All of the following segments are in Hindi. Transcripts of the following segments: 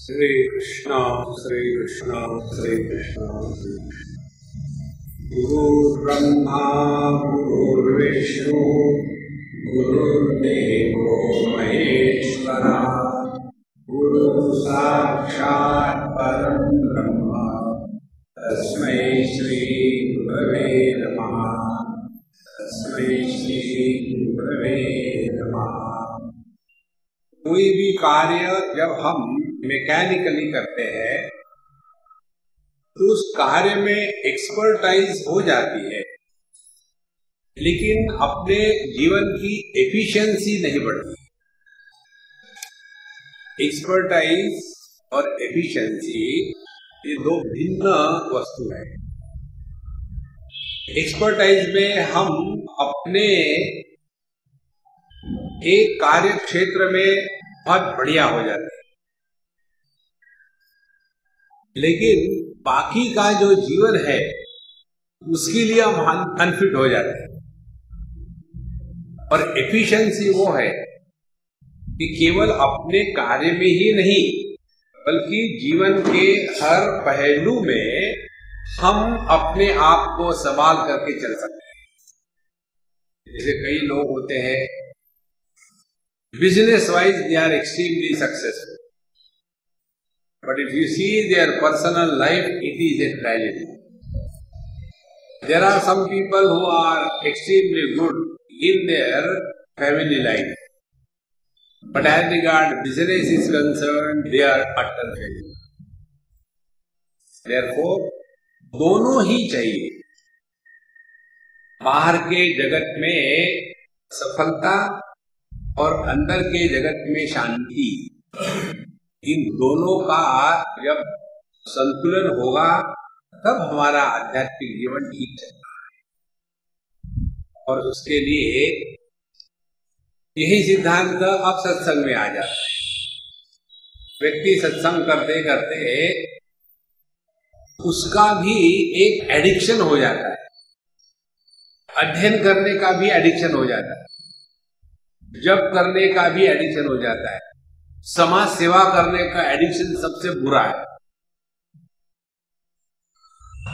श्री कृष्ण श्री कृष्ण श्री कृष्ण। गुरुर्ब्रह्मा गुरुर्विष्णु गुरुर्देवो महेश्वरः गुरु साक्षात् परं ब्रह्म तस्मै श्री गुरवे नमः। तस्मै श्री गुरवे नमः। कोई भी कार्य जब हम मैकेनिकली करते हैं तो उस कार्य में एक्सपर्टाइज हो जाती है, लेकिन अपने जीवन की एफिशिएंसी नहीं बढ़ती। एक्सपर्टाइज और एफिशिएंसी ये दो भिन्न वस्तु है। एक्सपर्टाइज में हम अपने एक कार्य क्षेत्र में बहुत बढ़िया हो जाते हैं, लेकिन बाकी का जो जीवन है उसके लिए हम अनफिट हो जाते हैं। और एफिशिएंसी वो है कि केवल अपने कार्य में ही नहीं बल्कि जीवन के हर पहलू में हम अपने आप को संभाल करके चल सकते हैं। जैसे कई लोग होते हैं business wise they are extremely successful, but if you see their personal life, it is a tragedy. There are some people who are extremely good in their family life, but as regard business is concerned, they are utter failure. Therefore, दोनों ही चाहिए। बाहर के जगत में सफलता और अंदर के जगत में शांति, इन दोनों का जब संतुलन होगा तब हमारा आध्यात्मिक जीवन ठीक चलेगा। और उसके लिए यही सिद्धांत अब सत्संग में आ जाता है। व्यक्ति सत्संग करते करते उसका भी एक एडिक्शन हो जाता है, अध्ययन करने का भी एडिक्शन हो जाता है, जप करने का भी एडिक्शन हो जाता है, समाज सेवा करने का एडिक्शन सबसे बुरा है।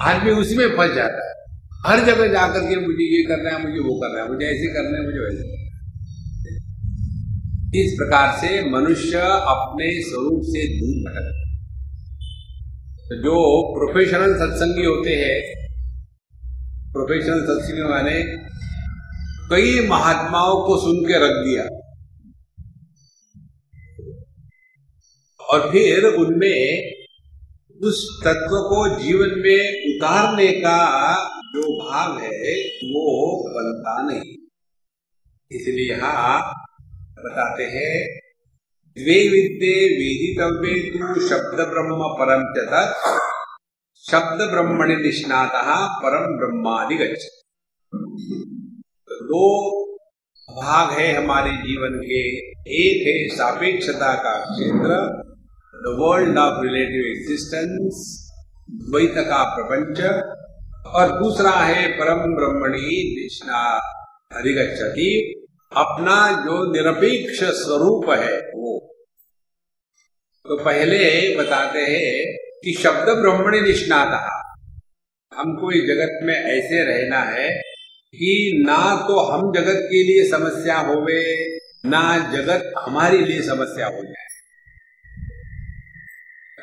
आदमी उसी में फंस जाता है, हर जगह जाकर के मुझे ये करना है, मुझे वो करना है, मुझे ऐसे करना है, मुझे वैसे। इस प्रकार से मनुष्य अपने स्वरूप से दूर भटकता है। तो जो प्रोफेशनल सत्संगी होते हैं, प्रोफेशनल सत्संगी माने कई महात्माओं को सुन के रख दिया और फिर उनमें उस तत्व को जीवन में उतारने का जो भाव है वो बनता नहीं। इसलिए यहाँ बताते हैं द्वे विद्ये वेदितव्ये तु शब्द ब्रह्म परम च तत् शब्द ब्रह्मणि निष्णातः परम ब्रह्माधिगच्छति। दो भाग है हमारे जीवन के। एक है सापेक्षता का क्षेत्र, the world of relative existence, द्वैत का प्रपंच, और दूसरा है परम ब्रह्मणि निष्णातः अधिगच्छति, अपना जो निरपेक्ष स्वरूप है वो। तो पहले बताते हैं कि शब्द ब्रह्मणि निष्णातः, हमको इस जगत में ऐसे रहना है कि ना तो हम जगत के लिए समस्या होवे, ना जगत हमारे लिए समस्या हो जाए।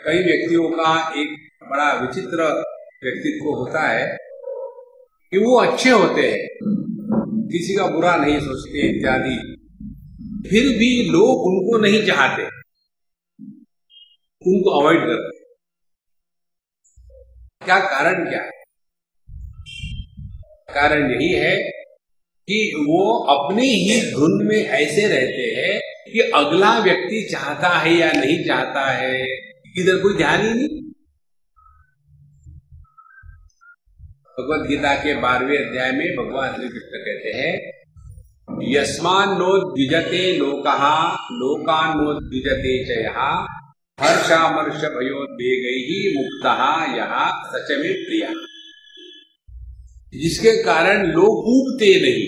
कई व्यक्तियों का एक बड़ा विचित्र व्यक्तित्व होता है कि वो अच्छे होते हैं, किसी का बुरा नहीं सोचते इत्यादि, फिर भी लोग उनको नहीं चाहते, उनको अवॉइड करते। क्या कारण क्या है? कारण यही है कि वो अपनी ही धुन में ऐसे रहते हैं कि अगला व्यक्ति चाहता है या नहीं चाहता है, इधर कोई ध्यान ही नहीं। भगवद गीता के 12वें अध्याय में भगवान श्री कृष्ण कहते हैं यस्मान् नोद्विजते लोकः लोकान्नोद्विजते च यः हर्षामर्ष भयोद्वेगैः मुक्तः यः स च मे प्रियः। जिसके कारण लोग ऊबते नहीं,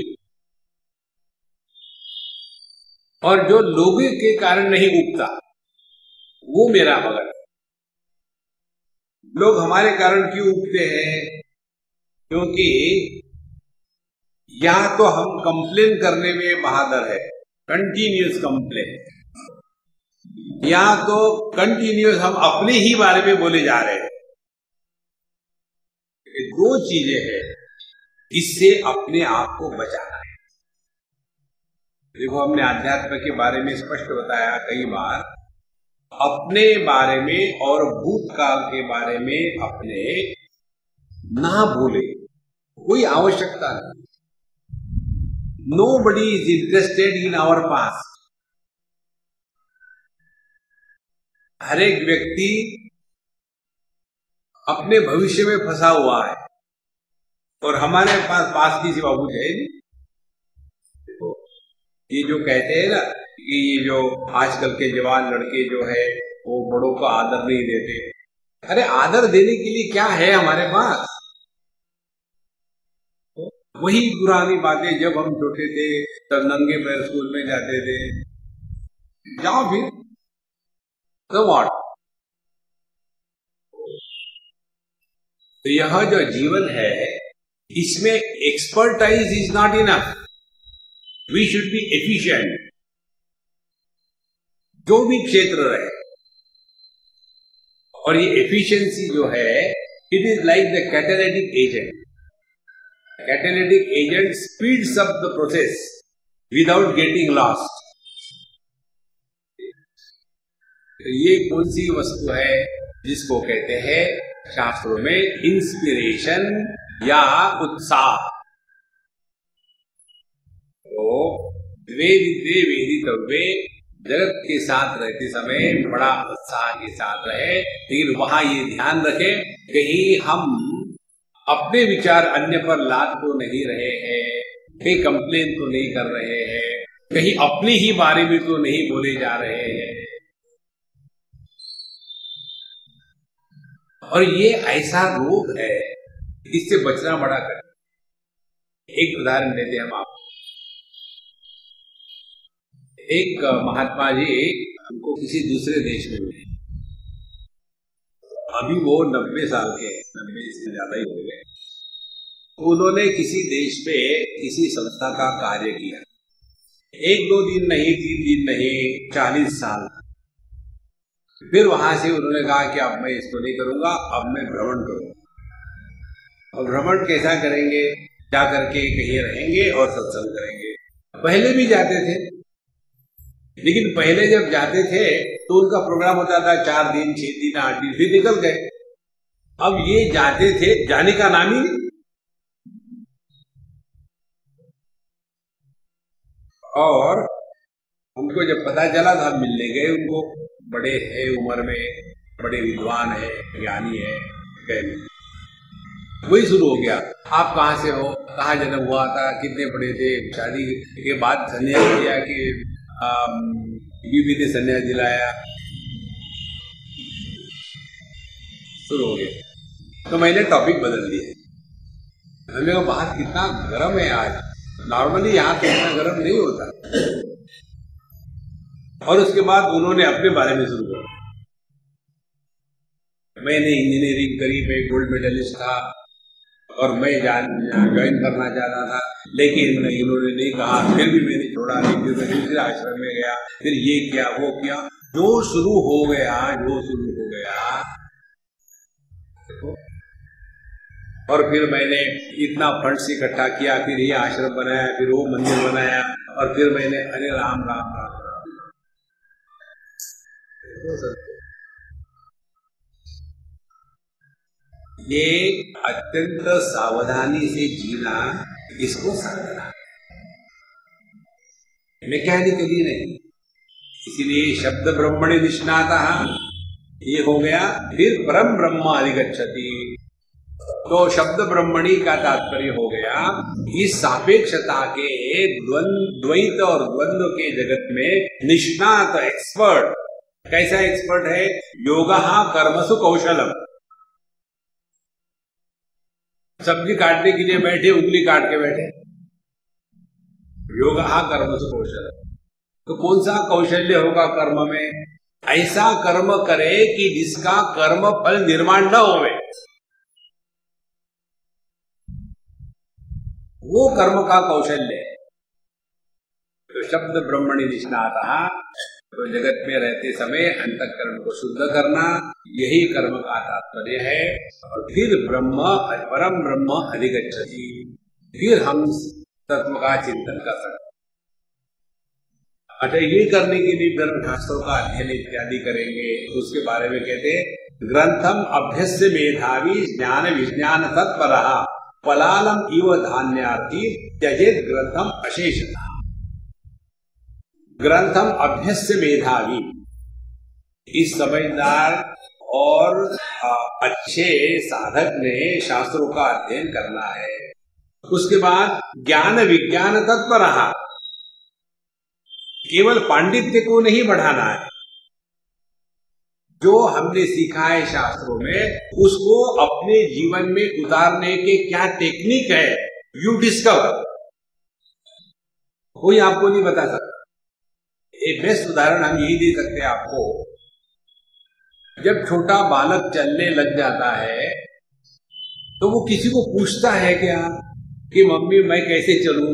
और जो लोगों के कारण नहीं उगता वो मेरा भगत है। लोग हमारे कारण क्यों उगते हैं? क्योंकि या तो हम कंप्लेन करने में बहादुर है, कंटिन्यूस कंप्लेन, या तो कंटिन्यूस हम अपने ही बारे में बोले जा रहे हैं। दो चीजें हैं, इससे अपने आप को बचाना है। देखो, हमने आध्यात्म के बारे में स्पष्ट बताया कई बार, अपने बारे में और भूतकाल के बारे में अपने ना बोले, कोई आवश्यकता नहीं। Nobody is interested in our past. हर एक व्यक्ति अपने भविष्य में फंसा हुआ है और हमारे पास पास की सिवा कुछ है नहीं। ये जो कहते हैं ना कि ये जो आजकल के जवान लड़के जो है वो बड़ों को आदर नहीं देते, अरे आदर देने के लिए क्या है हमारे पास? वही पुरानी बातें, जब हम छोटे थे तब नंगे पैर स्कूल में जाते थे, जाओ फिर तो व्हाट। तो यह जो जीवन है इसमें expertise is not enough, we should be efficient. जो भी क्षेत्र रहे, और ये एफिशिएंसी जो है it is like the catalytic agent. Catalytic agent speeds up the process without getting lost. तो ये कौन सी वस्तु है जिसको कहते हैं शास्त्रों में इंस्पिरेशन या उत्साह? तो द्वे विद्वे वेदितव्ये, जगत के साथ रहते समय बड़ा उत्साह के साथ रहे, लेकिन वहां ये ध्यान रखें कहीं हम अपने विचार अन्य पर लाद तो नहीं रहे हैं, कहीं कंप्लेन तो नहीं कर रहे हैं, कहीं अपने ही बारे में तो नहीं बोले जा रहे हैं। और ये ऐसा रोग है, इससे बचना बड़ा कठिन। एक उदाहरण देते हैं हम आपको। एक महात्मा जी हमको किसी दूसरे देश में मिले, अभी वो 90 साल के, 90 से ज्यादा ही हो गए। उन्होंने किसी देश पे किसी संस्था का कार्य किया, 1-2 दिन नहीं, 3 दिन नहीं, 40 साल। फिर वहां से उन्होंने कहा कि अब मैं इसको नहीं करूंगा, अब मैं भ्रमण करूंगा। और भ्रमण कैसा करेंगे? जा करके कहीं रहेंगे और सत्संग करेंगे। पहले भी जाते थे, लेकिन पहले जब जाते थे तो उनका प्रोग्राम होता था 4 दिन, 6 दिन, 8 दिन, फिर निकल गए। अब ये जाते थे, जाने का नाम ही नहीं। और हमको जब पता चला था, मिलने गए उनको, बड़े हैं उम्र में, बड़े विद्वान है, ज्ञानी है। वही शुरू हो गया, आप कहाँ से हो, कहाँ जन्म हुआ था, कितने बड़े थे, शादी के बाद संन्यास किया कि बीवी ने संन्यास दिलाया, शुरू हो गया। तो मैंने टॉपिक बदल दिया। हमने कहा बाहर कितना गर्म है आज, नॉर्मली यहाँ तो इतना गर्म नहीं होता। और उसके बाद उन्होंने अपने बारे में शुरू किया। मैंने इंजीनियरिंग करी, मैं गोल्ड मेडलिस्ट था और मैं ज्वाइन करना चाहता था, लेकिन इन्होंने नहीं कहा, फिर भी मैंने छोड़ा नहीं, फिर मैं दूसरे आश्रम में गया, फिर ये किया वो किया, जो शुरू हो गया। और फिर मैंने इतना फंड्स इकट्ठा किया, फिर ये आश्रम बनाया, फिर वो मंदिर बनाया, और फिर मैंने अरे राम राम राम राम। ये अत्यंत सावधानी से जीना, इसको साधना, मैकेनिकली नहीं। इसीलिए शब्द ब्रह्मणि निष्णातः ये हो गया। फिर परम ब्रह्म अधिगच्छति, तो शब्द ब्रह्मणि का तात्पर्य हो गया इस सापेक्षता के द्वैत और द्वंद्व के जगत में निष्णात, एक्सपर्ट। कैसा एक्सपर्ट है? योगः कर्मसु कौशलम। सब्जी काटने के लिए बैठे, उंगली काट के बैठे, योगः कर्मसु कौशलम। तो कौन सा कौशल्य होगा कर्म में? ऐसा कर्म करे कि जिसका कर्म फल निर्माण न होवे, वो कर्म का कौशल्य है। तो शब्द ब्रह्मणि निष्णातः, तो जगत में रहते समय अंतःकरण को शुद्ध करना, यही कर्म का तात्पर्य है। और फिर परम ब्रह्म अधिगच्छति, फिर हम तत्व का चिंतन कर सकते। अच्छा, ये करने के लिए धर्म शास्त्रों का अध्ययन इत्यादि करेंगे, तो उसके बारे में कहते हैं ग्रंथम अभ्यस्य मेधावी ज्ञान विज्ञान तत्परः पलालम इव धान्यार्थी त्यजेत ग्रंथम अशेषतः। ग्रंथम अभ्यस्य मेधावी, इस समझदार और अच्छे साधक ने शास्त्रों का अध्ययन करना है। उसके बाद ज्ञान विज्ञान तत्परः, केवल पांडित्य को नहीं बढ़ाना है, जो हमने सीखा है शास्त्रों में उसको अपने जीवन में उतारने के क्या टेक्निक है, यू डिस्कवर। कोई आपको नहीं बता सकता। एक बेस्ट उदाहरण हम यही दे सकते हैं आपको। जब छोटा बालक चलने लग जाता है तो वो किसी को पूछता है क्या कि मम्मी मैं कैसे चलूं?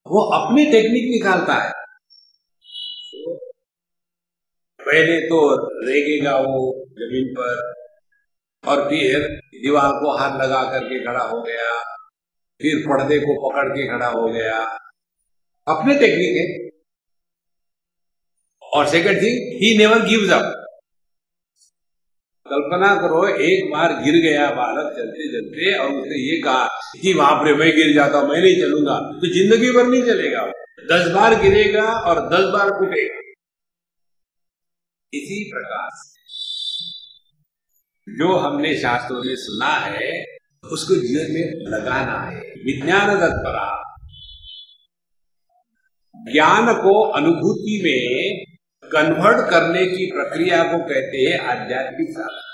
वो अपनी टेक्निक निकालता है। पहले तो रेगेगा वो जमीन पर, और फिर दीवार को हाथ लगा करके खड़ा हो गया, फिर पर्दे को पकड़ के खड़ा हो गया। अपने टेक्निक है। और second thing, he never gives up. कल्पना करो, एक बार गिर गया बालक चलते चलते और उसने ये कहा कि बाप रे मैं गिर जाता हूं, मैं नहीं चलूंगा, तो जिंदगी भर नहीं चलेगा। 10 बार गिरेगा और 10 बार टूटेगा। इसी प्रकार जो हमने शास्त्रों में सुना है उसको जीवन में लगाना है। विज्ञान तत्परा, ज्ञान को अनुभूति में कन्वर्ट करने की प्रक्रिया को कहते हैं आध्यात्मिक साधना।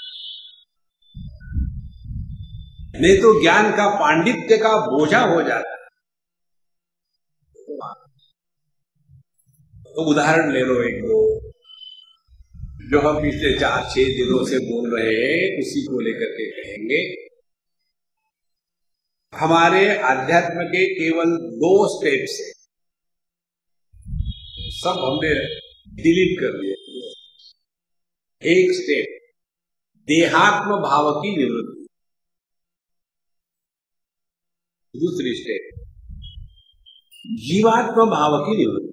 नहीं तो ज्ञान का पांडित्य का बोझा हो जाता है। तो उदाहरण ले लो एक दो, जो हम पिछले 4-6 दिनों से बोल रहे हैं उसी को लेकर के कहेंगे। हमारे अध्यात्म के केवल 2 स्टेप्स है, सब हमने डिलीट कर दिए। एक स्टेप देहात्म भाव की निवृत्ति, दूसरी स्टेप जीवात्म भाव की निवृत्ति।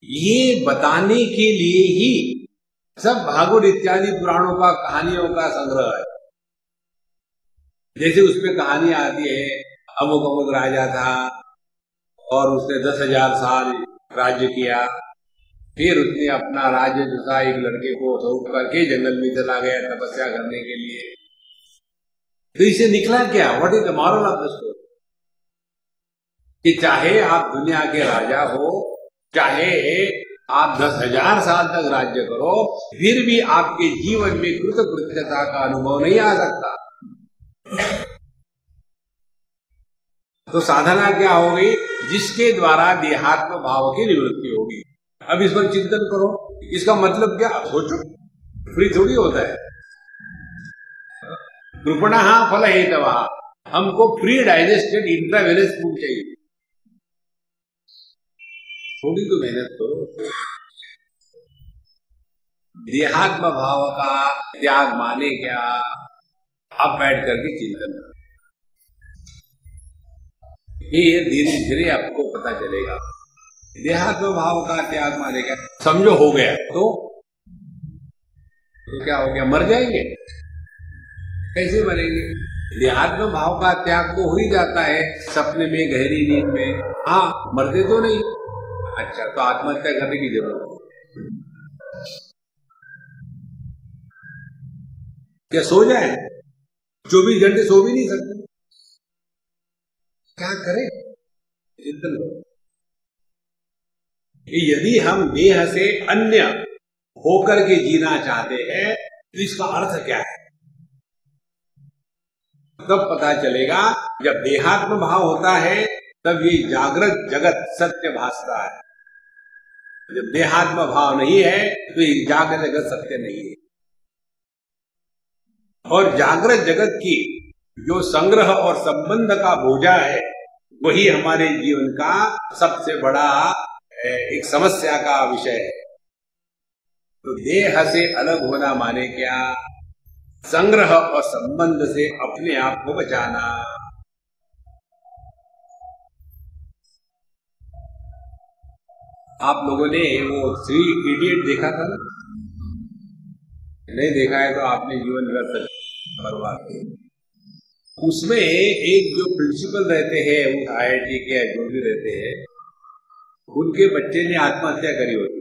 ये बताने के लिए ही सब भागवत इत्यादि पुराणों का कहानियों का संग्रह है। जैसे उसमें कहानी आती है, अमुक अमुक राजा था और उसने 10,000 साल राज्य किया, फिर उसने अपना राज्य जो था एक लड़के को सौंप करके जंगल में चला गया तपस्या करने के लिए। तो इसे निकला क्या? What is the moral of the story? कि चाहे आप दुनिया के राजा हो, चाहे आप 10,000 साल तक राज्य करो, फिर भी आपके जीवन में कृतकृत्यता का अनुभव नहीं आ सकता। तो साधना क्या होगी? जिसके द्वारा देहात्म भाव की निवृत्ति होगी। अब इस पर चिंतन करो, इसका मतलब क्या? सोचो, फ्री थोड़ी होता है। कृपणः फल हेतवः, हमको फ्री डाइजेस्टेड इंट्रावेनस फूड चाहिए। थोड़ी तो मेहनत करो। देहात्म भाव का त्याग माने क्या? आप बैठ करके चिंतन करो, ये धीरे धीरे आपको पता चलेगा। देहात्म भाव का त्याग माने क्या? समझो हो गया तो क्या हो गया? मर जाएंगे? कैसे मरेंगे? देहात्म भाव का त्याग तो हो ही जाता है सपने में, गहरी नींद में। हाँ, मरते तो नहीं। अच्छा, तो आत्महत्या करने की जरूरत? क्या सो जाए? 24 घंटे सो भी नहीं सकते। क्या करें? चिंतन करो। यदि हम देह से अन्य होकर के जीना चाहते हैं तो इसका अर्थ क्या है? तब पता चलेगा। जब देहात्म भाव होता है तब ये जागृत जगत सत्य भासता है। जब देहात्म भाव नहीं है तो ये जागृत जगत सत्य नहीं है। और जागृत जगत की जो संग्रह और संबंध का बोझा है वही हमारे जीवन का सबसे बड़ा एक समस्या का विषय है। तो देह से अलग होना माने क्या? संग्रह और संबंध से अपने आप को बचाना। आप लोगों ने वो 3 इडियट देखा था ना? नहीं देखा है तो आपने जीवन व्यर्थ बर्बाद किया। उसमें एक जो प्रिंसिपल रहते हैं वो IIT के जो भी रहते हैं, उनके बच्चे ने आत्महत्या करी होती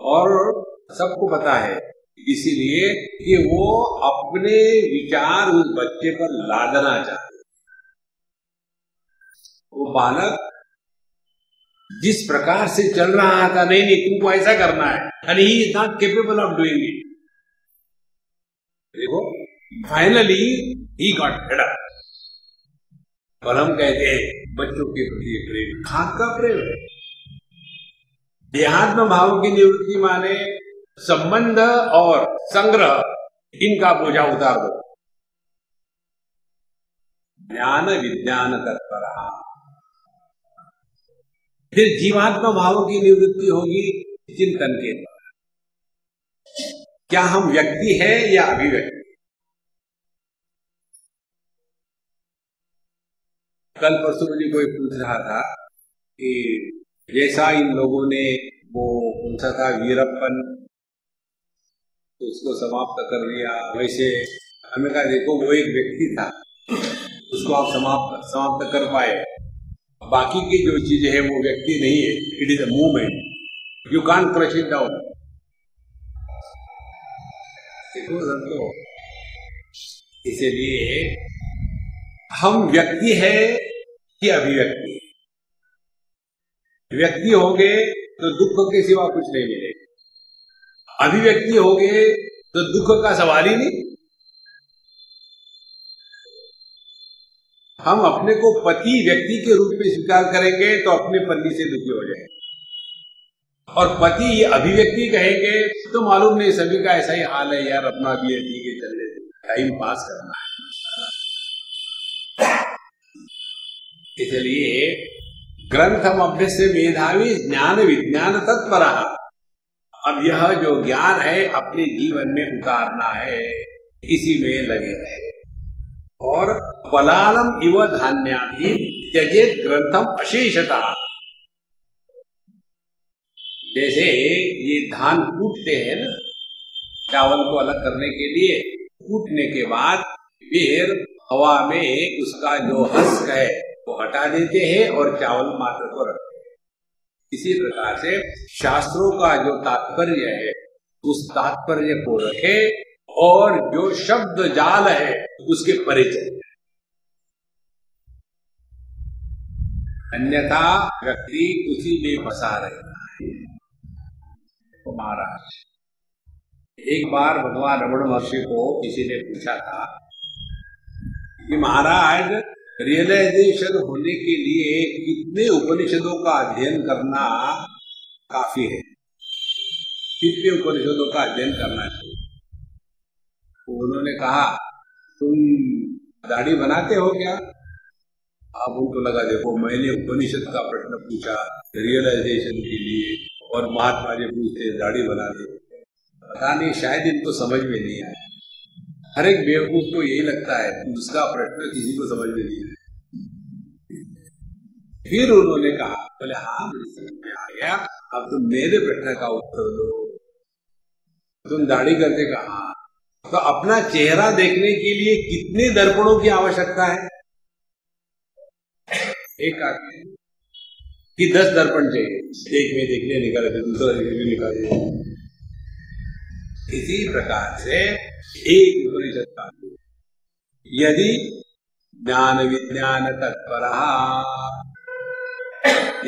और सबको पता है, इसीलिए कि वो अपने विचार उस बच्चे पर लादना चाहते। वो बालक जिस प्रकार से चल रहा था, नहीं तुमको ऐसा करना है, and he is not capable of doing it. देखो, finally he got fed up. और हम कहते हैं बच्चों के प्रति प्रेम खाद का प्रेम है। देहात्म भाव की निवृत्ति माने संबंध और संग्रह, इनका बोझा उतार दो। ज्ञान विज्ञान तत्पर, फिर जीवात्मा भाव की निवृत्ति होगी चिंतन के द्वारा। क्या हम व्यक्ति है या अभिव्यक्ति? कल परसों मुझे कोई पूछ रहा था कि जैसा इन लोगों ने वो पूछा था वीरप्पन, तो उसको समाप्त कर दिया, वैसे हमें कहा देखो वो एक व्यक्ति था, उसको आप समाप्त कर पाए, बाकी की जो चीजें है वो व्यक्ति नहीं है, it is a movement, you can't crush it down. इसलिए हम व्यक्ति है कि अभिव्यक्ति? व्यक्ति होंगे तो दुख के सिवा कुछ नहीं मिलेगा, अभिव्यक्ति होंगे तो दुख का सवाल ही नहीं। हम अपने को पति व्यक्ति के रूप में स्वीकार करेंगे तो अपने पत्नी से दुखी हो जाएंगे, और पति ये अभिव्यक्ति कहेंगे तो मालूम नहीं सभी का ऐसा ही हाल है यार, अपना भी ठीक है, चल रहे टाइम पास करना है। इसलिए ग्रंथम अभ्यस्य मेधावी ज्ञान विज्ञान तत्पर। अब यह जो ज्ञान है अपने जीवन में उतारना है, इसी में लगे रहे। और पलालम इव धान्यादि त्यजेत ग्रंथम अशेषता। जैसे ये धान कूटते हैं ना, चावल को अलग करने के लिए, कूटने के बाद फिर हवा में उसका जो हस्क है वो हटा देते हैं और चावल मात्र को रखते हैं। इसी प्रकार से शास्त्रों का जो तात्पर्य है उस तात्पर्य को रखे और जो शब्द जाल है उसके परे चले, अन्यथा व्यक्ति उसी में फंसा रहता है। तो महाराज, एक बार भगवान रमण महर्षि को किसी ने पूछा था कि महाराज रियलाइजेशन होने के लिए कितने उपनिषदों का अध्ययन करना काफी है, कितने उपनिषदों का अध्ययन करना चाहिए? तो उन्होंने कहा तुम दाढ़ी बनाते हो क्या? अब उनको लगा देखो मैंने उपनिषद का प्रश्न पूछा रियलाइजेशन के लिए और महात्मा जी पूछते दाढ़ी बनाते, पता नहीं शायद इनको समझ में नहीं आया। हर एक बेवकूफ को यही लगता है उसका प्रश्न किसी को समझ में नहीं आया। फिर उन्होंने कहा, बोले हाँ मुझे समझ में आ गया, अब तुम मेरे प्रश्न का उत्तर दो। तुम दाढ़ी करते कहा, तो अपना चेहरा देखने के लिए कितने दर्पणों की आवश्यकता है? एक आदमी कि 10 दर्पण चाहिए, एक में देखने निकाले, दूसरा देखने निकाले। इसी प्रकार से एक उपनिषद का यदि ज्ञान विज्ञान तत्पर,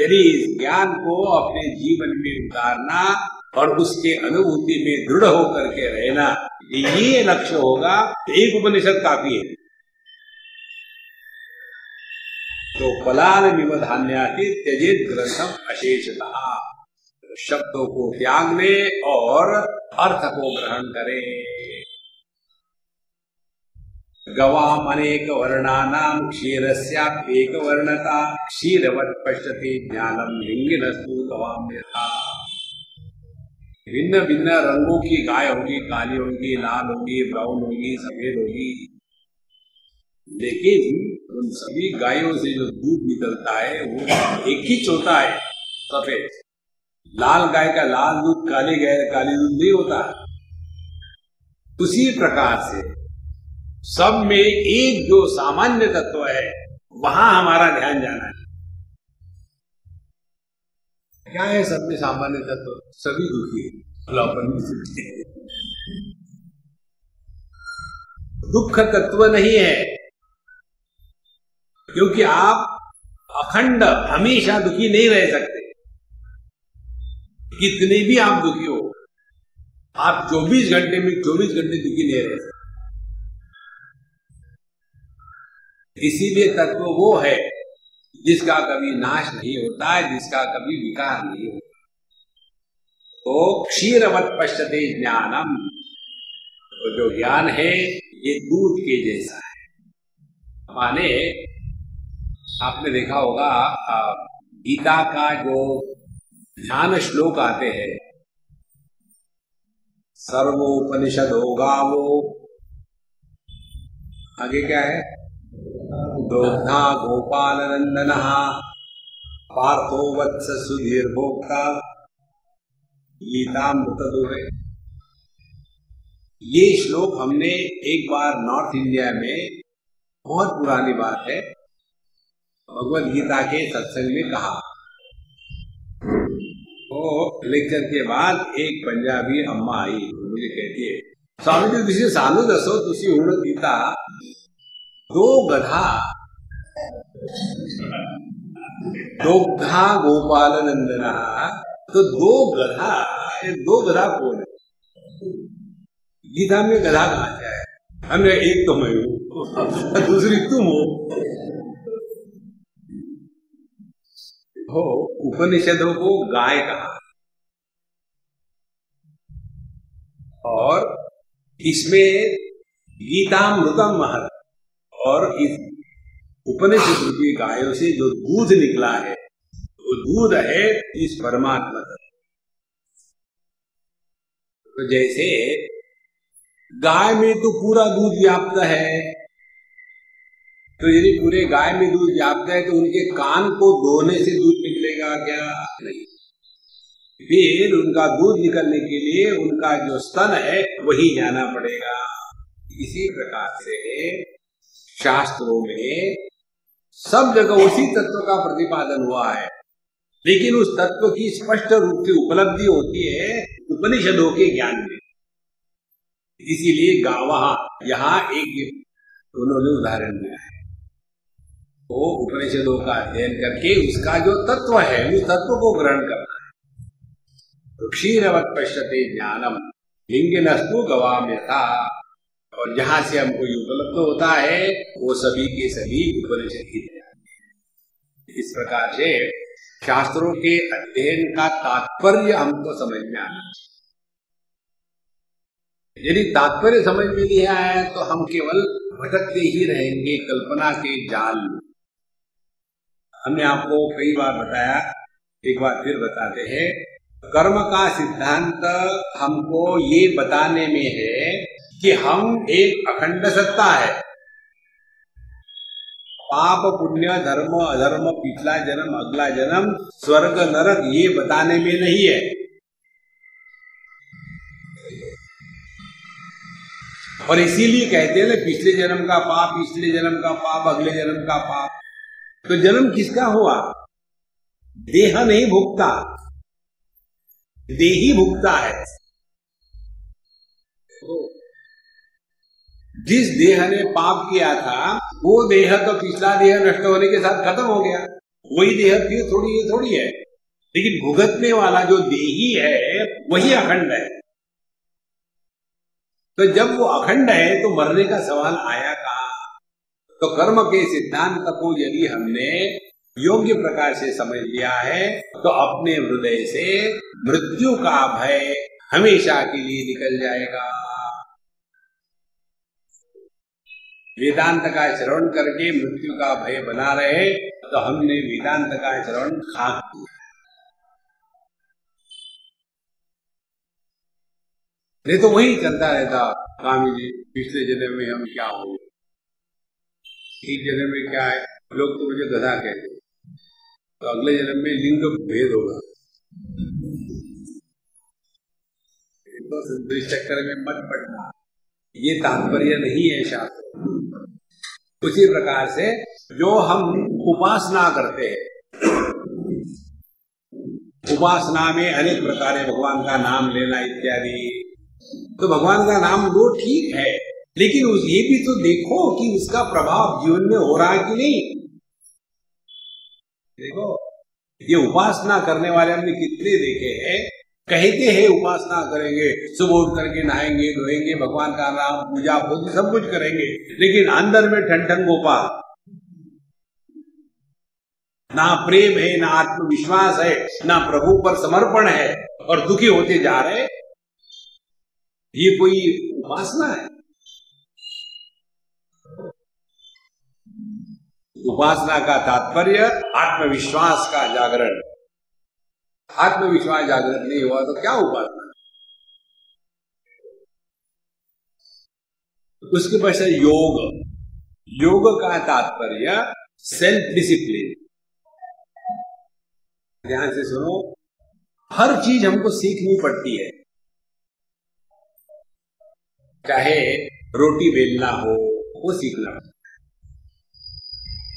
यदि इस ज्ञान को अपने जीवन में उतारना और उसके अनुभूति में दृढ़ होकर के रहना, ये लक्ष्य होगा, एक उपनिषद काफी है। तो पलालमिव धान्याति त्यजेत ग्रंथम अशेषतः, शब्दों को त्याग ले और अर्थ को ग्रहण करे। गवाम अनेक वर्णानाम क्षीरस्याप्येक वर्णता, क्षीरवत् पश्यति ज्ञानम लिंगिनस्तु गवाम यथा। भिन्न भिन्न रंगों की गाय होगी, काली होगी, लाल होगी, ब्राउन होगी, सफेद होगी, लेकिन उन सभी गायों से जो दूध निकलता है वो एक ही होता है, सफेद। लाल गाय का लाल दूध, काली गाय का काली दूध नहीं होता। उसी प्रकार से सब में एक जो सामान्य तत्व है वहां हमारा ध्यान जाना है। क्या है सब में सामान्य तत्व? सभी दुखी है, भलापन भी दुखी है। दुख तत्व नहीं है, क्योंकि आप अखंड हमेशा दुखी नहीं रह सकते। कितने भी आप दुखी हो, आप 24 घंटे में 24 घंटे दुखी नहीं रह सकते। इसीलिए तत्व वो है जिसका कभी नाश नहीं होता है, जिसका कभी विकार नहीं होता। तो क्षीरवत् पश्यते ज्ञानम, तो जो ज्ञान है ये दूध के जैसा है। माने आपने देखा होगा गीता का जो ध्यान श्लोक आते हैं, सर्वोपनिषदो गावो, आगे क्या है? दोग्धा गोपाल नंदन पार्थो वत्स सुधीर भोक्ता गीतामृत दोहे। ये श्लोक हमने एक बार नॉर्थ इंडिया में, बहुत पुरानी बात है, भगवद गीता के सत्संग में कहा। तो लेक्चर के बाद एक पंजाबी अम्मा आई, मुझे कहती है, स्वामी जी तुसी सानू दसो, तुसी हुण गीता दो गधा दोग्धा गोपाल नंदना, तो दो गधा कौन है? गीता में गधा कहाँ से है? हमने एक तो मैं हूं, दूसरी तुम हो। उपनिषदों को गाय कहा, और इसमें गीतामृतम महत, और इस उपनिषद रूपी गायों से जो दूध निकला है वो दूध है इस परमात्मा का। तो जैसे गाय में तो पूरा दूध व्याप्त है, तो यदि पूरे गाय में दूध व्याप्त है तो उनके कान को धोने से दूध निकलेगा क्या? नहीं। फिर उनका दूध निकलने के लिए उनका जो स्तन है वही जाना पड़ेगा। इसी प्रकार से शास्त्रों में सब जगह उसी तत्व का प्रतिपादन हुआ है, लेकिन उस तत्व की स्पष्ट रूप से उपलब्धि होती है उपनिषदों के ज्ञान में। इसीलिए वहां यहाँ एक उन्होंने उदाहरण दिया है, तो उपनिषदों का अध्ययन करके उसका जो तत्व है उस तत्व को ग्रहण करना है। तो क्षीरवत् पश्यते ज्ञानम लिंगिनस्तु गवाम यथा, और जहां से हमको ये उपलब्ध होता है वो सभी के सभी उपनिषद ही हैं। इस प्रकार से शास्त्रों के अध्ययन का तात्पर्य हमको समझ में आना चाहिए। यदि तात्पर्य समझ में नहीं आया तो हम केवल भटकते ही रहेंगे कल्पना के जाल में। हमने आपको कई बार बताया, एक बार फिर बताते हैं, कर्म का सिद्धांत हमको ये बताने में है कि हम एक अखंड सत्ता है। पाप पुण्य धर्म अधर्म, पिछला जन्म अगला जन्म, स्वर्ग नरक, ये बताने में नहीं है। और इसीलिए कहते हैं ना, पिछले जन्म का पाप, पिछले जन्म का पाप, अगले जन्म का पाप। तो जन्म किसका हुआ? देह नहीं भुगता, देही भुगता है। जिस देह ने पाप किया था वो देह तो पिछला देह नष्ट होने के साथ खत्म हो गया, वही देह फिर थोड़ी है, लेकिन भुगतने वाला जो देही है वही अखंड है। तो जब वो अखंड है तो मरने का सवाल आया कहां? तो कर्म के सिद्धांत को यदि हमने योग्य प्रकार से समझ लिया है तो अपने हृदय से मृत्यु का भय हमेशा के लिए निकल जाएगा। वेदांत का श्रवण करके मृत्यु का भय बना रहे तो हमने वेदांत का श्रवण खाक किया। नहीं तो वही चलता रहता, स्वामी जी पिछले जन्म में हम क्या हो, इस जन्म में क्या है, लोग तो मुझे गधा कहते, तो अगले जन्म में लिंग भेद होगा। तो इस चक्कर में मत पड़ना, ये तात्पर्य नहीं है शास्त्र। उसी प्रकार से जो हम उपासना करते हैं, उपासना में अनेक प्रकार भगवान का नाम लेना इत्यादि, तो भगवान का नाम लो ठीक है, लेकिन ये भी तो देखो कि उसका प्रभाव जीवन में हो रहा है कि नहीं। देखो ये उपासना करने वाले हमने कितने देखे हैं, कहते हैं उपासना करेंगे, सुबह उठ करके नहाएंगे धोएंगे, भगवान का नाम पूजा पूजा सब कुछ करेंगे, लेकिन अंदर में ठन गोपाल, ना प्रेम है, ना आत्मविश्वास है, ना प्रभु पर समर्पण है, और दुखी होते जा रहे। ये कोई उपासना है? उपासना का तात्पर्य आत्मविश्वास का जागरण। आत्मविश्वास जागृत नहीं हुआ तो क्या उपासना? उसके पश्चात योग। योग का तात्पर्य सेल्फ डिसिप्लिन। ध्यान से सुनो, हर चीज हमको सीखनी पड़ती है, चाहे रोटी बेलना हो वो सीखना।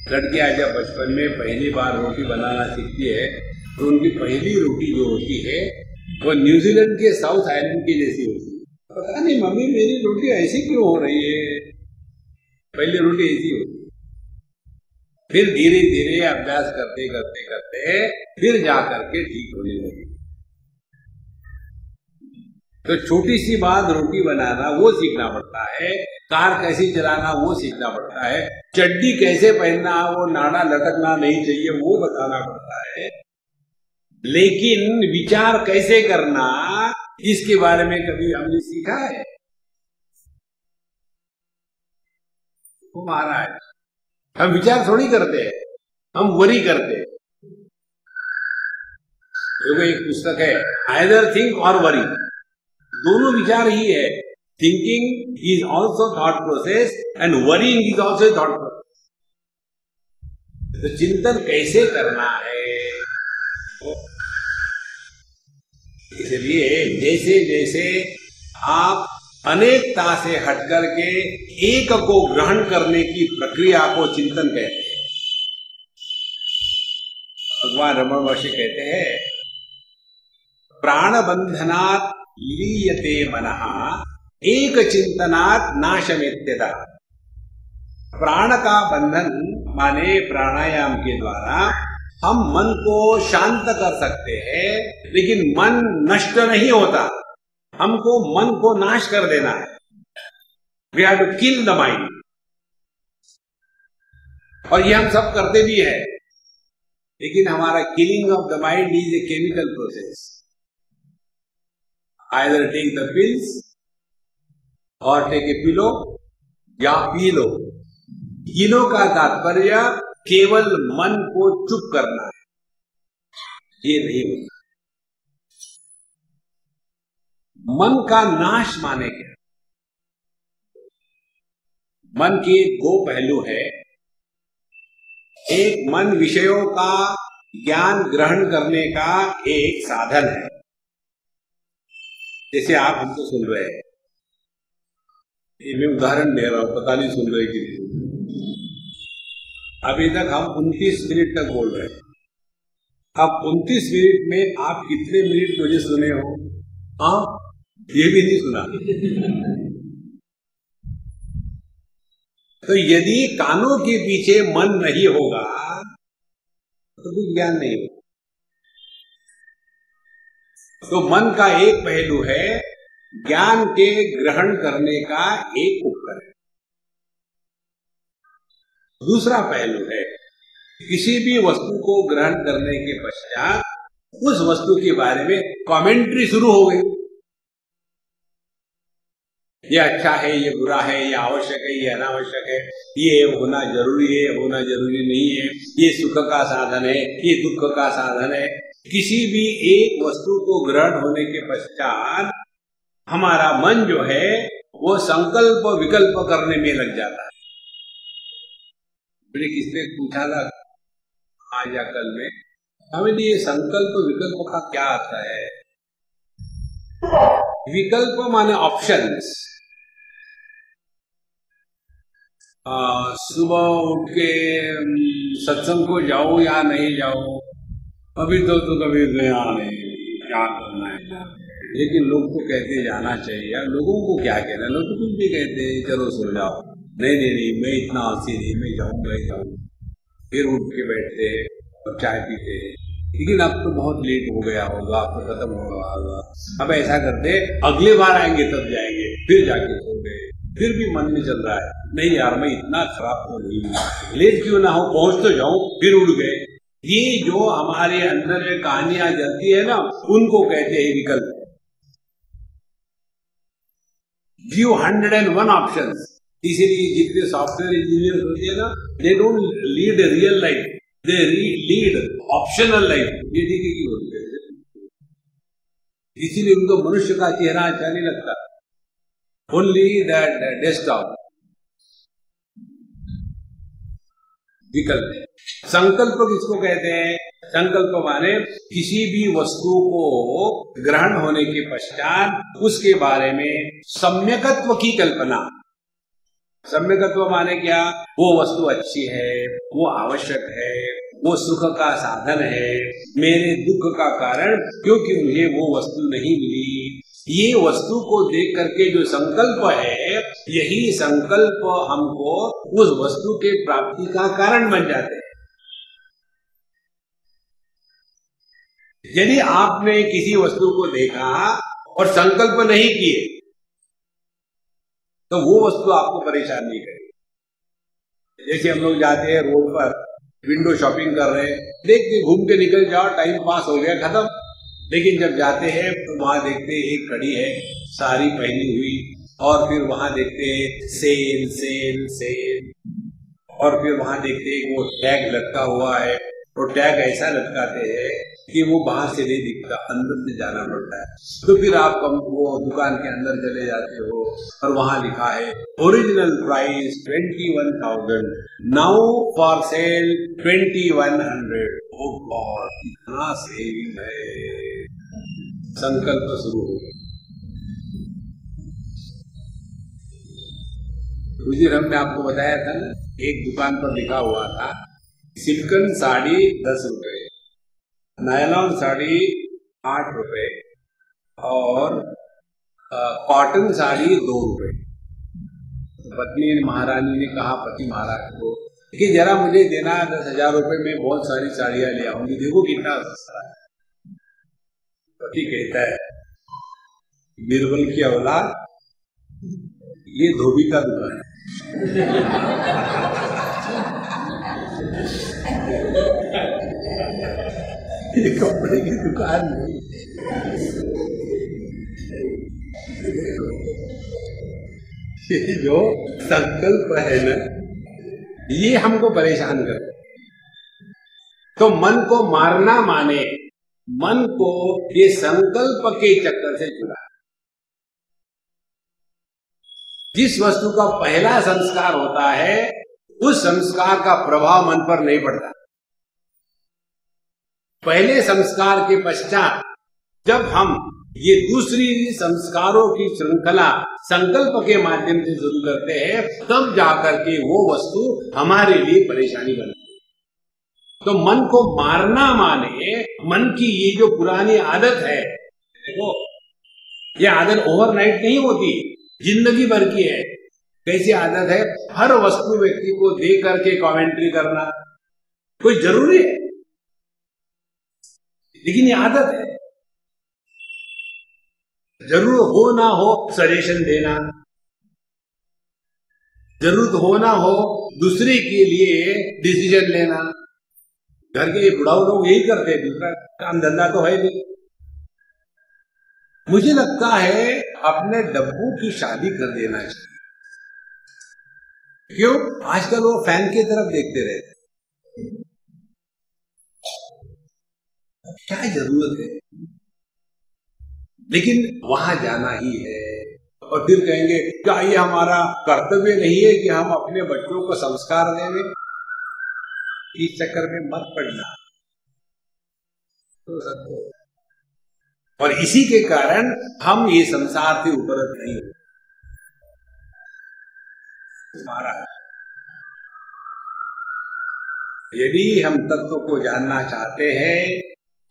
लड़कियां जब बचपन में पहली बार रोटी बनाना सीखती है तो उनकी पहली रोटी जो होती है वो न्यूजीलैंड के साउथ आइलैंड की जैसी होती है। पता नहीं मम्मी मेरी रोटी ऐसी क्यों हो रही है, पहली रोटी ऐसी होती है। फिर धीरे धीरे अभ्यास करते करते करते फिर जाकर के ठीक होने लगी। तो छोटी सी बात रोटी बनाना वो सीखना पड़ता है, कार कैसे चलाना वो सीखना पड़ता है, चड्डी कैसे पहनना, वो नाड़ा लटकना नहीं चाहिए वो बताना पड़ता है, लेकिन विचार कैसे करना इसके बारे में कभी हमने सीखा है? वो महाराज हम विचार थोड़ी करते हैं, हम वरी करते हैं। देखो एक पुस्तक है आइदर थिंक और वरी, दोनों विचार ही है। Thinking is also thought process and worrying is also thought process. तो चिंतन कैसे करना है, इसलिए जैसे जैसे आप अनेकता से हटकर के एक को ग्रहण करने की प्रक्रिया को चिंतन कहते हैं। भगवान रमण महर्षि कहते हैं प्राण बंधनात् लीयते मनः एक चिंतनात् नाशमेत्यता। प्राण का बंधन माने प्राणायाम के द्वारा हम मन को शांत कर सकते हैं, लेकिन मन नष्ट नहीं होता, हमको मन को नाश कर देना है। We have to kill the mind. और ये हम सब करते भी है, लेकिन हमारा killing of the mind is a chemical process. Either take the pills और टेक ए पिलो या पी लो। किलो का तात्पर्य केवल मन को चुप करना है, ये नहीं होता। मन का नाश माने क्या? मन के दो पहलू है। एक मन विषयों का ज्ञान ग्रहण करने का एक साधन है, जैसे आप हमको सुन रहे हैं। ये मैं उदाहरण दे रहा हूं, पता नहीं सुन रहे कि नहीं। अभी तक हम 29 मिनट तक बोल रहे हैं। अब 29 मिनट में आप कितने मिनट मुझे सुने हो? हाँ, ये भी नहीं सुना। तो यदि कानों के पीछे मन नहीं होगा तो कुछ ज्ञान नहीं होगा। तो मन का एक पहलू है ज्ञान के ग्रहण करने का एक उपकरण। दूसरा पहलू है, किसी भी वस्तु को ग्रहण करने के पश्चात उस वस्तु के बारे में कमेंट्री शुरू हो गई। ये अच्छा है, ये बुरा है, ये आवश्यक है, ये अनावश्यक है, ये होना जरूरी है, होना जरूरी नहीं है, ये सुख का साधन है, ये दुख का साधन है। किसी भी एक वस्तु को ग्रहण होने के पश्चात हमारा मन जो है वो संकल्प विकल्प करने में लग जाता है। मैंने किसने पूछा था आज या कल में, हमें ये संकल्प विकल्प का क्या आता है? विकल्प माने ऑप्शंस। सुबह उठ के सत्संग को जाओ या नहीं जाओ, अभी तो कभी गया नहीं, क्या करना है। लेकिन लोग तो कहते जाना चाहिए यार, लोगों को क्या कहना, लोग तो कुछ भी कहते हैं, चलो सो जाओ, नहीं मैं इतना आलसी नहीं, मैं जाऊँ। फिर उठ के बैठते और चाय पीते, लेकिन अब तो बहुत लेट हो गया होगा, अब तो खत्म हो रहा होगा, अब ऐसा करते अगले बार आएंगे तब जाएंगे, फिर जाके सो गए। फिर भी मन में चल रहा है, नहीं यार मैं इतना खराब तो नहीं, लेट क्यों ना हो, पहुंच तो जाऊं, फिर उड़ गए। ये जो हमारे अंदर में कहानियां चलती है ना, उनको कहते हैं विकल्प। Give 101 options. इसीलिए जितने सॉफ्टवेयर इंजीनियर होते हैं ना, they don't lead a real life, they lead optional life. ये ठीक है कि बोलते हैं, इसीलिए उनको मनुष्य का चेहरा अच्छा नहीं लगता, ओनली दैट डेस्कटॉप। विकल्प। संकल्प किसको कहते हैं? संकल्प माने किसी भी वस्तु को ग्रहण होने के पश्चात उसके बारे में सम्यकत्व की कल्पना। सम्यकत्व माने क्या? वो वस्तु अच्छी है, वो आवश्यक है, वो सुख का साधन है, मेरे दुख का कारण क्योंकि मुझे वो वस्तु नहीं मिली। ये वस्तु को देख करके जो संकल्प है, यही संकल्प हमको उस वस्तु के प्राप्ति का कारण बन जाते हैं। यदि आपने किसी वस्तु को देखा और संकल्प नहीं किए तो वो वस्तु आपको परेशान नहीं करेगी। जैसे हम लोग जाते हैं रोड पर, विंडो शॉपिंग कर रहे हैं, देख के घूम के निकल जाओ, टाइम पास हो गया, खत्म। लेकिन जब जाते हैं तो वहां देखते हैं एक खड़ी है साड़ी पहनी हुई, और फिर वहां देखते हैं सेल सेल सेल, और फिर वहां देखते हैं वो टैग लटका हुआ है, तो टैग ऐसा लटकाते हैं कि वो बाहर से नहीं दिखता, अंदर से जाना पड़ता है। तो फिर आप वो दुकान के अंदर चले जाते हो और वहां लिखा है original price 21,000, now for sale 2100। Oh God, इतना सेविंग है। संकल्प शुरू हो गया। उस दिन हमने आपको बताया था ना, एक दुकान पर लिखा हुआ था सिल्कन साड़ी 10 रुपए, नायलॉन साड़ी 8 रुपए और कॉटन साड़ी 2 रुपए। पत्नी महारानी ने कहा पति महाराज को कि जरा मुझे देना 10,000 रुपए में बहुत सारी साड़ियां ले आऊंगी, देखो कितना सस्ता है। पति कहता है बीरबल की औलाद, ये धोबी का दुकान है। ये कपड़े की दुकान नहीं। ये जो संकल्प है ना, ये हमको परेशान करता है। तो मन को मारना माने मन को ये संकल्प के चक्कर से जुड़ा। जिस वस्तु का पहला संस्कार होता है, उस संस्कार का प्रभाव मन पर नहीं पड़ता। पहले संस्कार के पश्चात जब हम ये दूसरी संस्कारों की श्रृंखला संकल्प के माध्यम से शुरू करते हैं, तब जाकर के वो वस्तु हमारे लिए परेशानी बनती है। तो मन को मारना माने मन की ये जो पुरानी आदत है, देखो ये आदत ओवरनाइट नहीं होती, जिंदगी भर की है। कैसी आदत है? हर वस्तु व्यक्ति को देख करके कमेंट्री करना कोई जरूरी है, लेकिन ये आदत है। जरूर हो ना हो सजेशन देना, जरूरत हो ना हो दूसरे के लिए डिसीजन लेना। घर के बुढ़ाऊ लोग यही करते हैं, दूसरा काम धंधा तो है नहीं। मुझे लगता है अपने डब्बू की शादी कर देना चाहिए। क्यों? आजकल वो फैन की तरफ देखते रहते, क्या जरूरत है? लेकिन वहां जाना ही है। और फिर कहेंगे क्या ये हमारा कर्तव्य नहीं है कि हम अपने बच्चों को संस्कार दें? इस चक्कर में मत पड़ना। और इसी के कारण हम ये संसार से उपरत नहीं हो। यदि हम तत्व को जानना चाहते हैं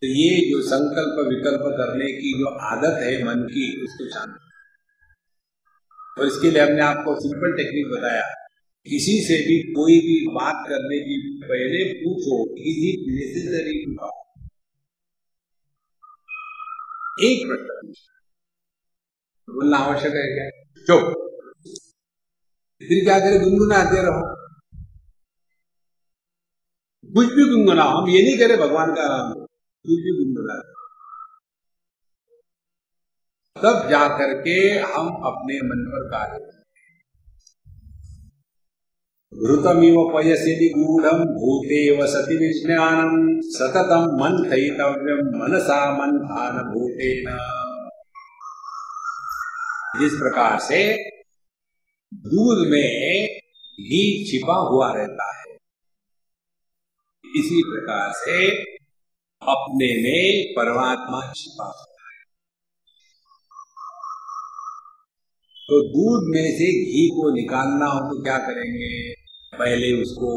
तो ये जो संकल्प विकल्प करने की जो आदत है मन की, उसको जानना। और इसके लिए हमने आपको सिंपल टेक्निक बताया। किसी से भी कोई भी बात करने की पहले पूछो, इज इट नेसेसरी? एक प्रश्न बोलना आवश्यक है क्या? चुप। फिर क्या करे? गुनगुनाते रहो, कुछ भी गुनगुनाओ। हम ये नहीं करे भगवान का नाम, कुछ भी गुनगुना, तब जा करके हम अपने मन पर कार्य। घृतमिव पयसति गूढ़ं भूतेव सति विज्ञानम् सततं मंथयितव्यं मनसा मंथान भूतेन। जिस प्रकार से दूध में घी छिपा हुआ रहता है, इसी प्रकार से अपने में परमात्मा छिपा हुआ है। तो दूध में से घी को निकालना हो तो क्या करेंगे? पहले उसको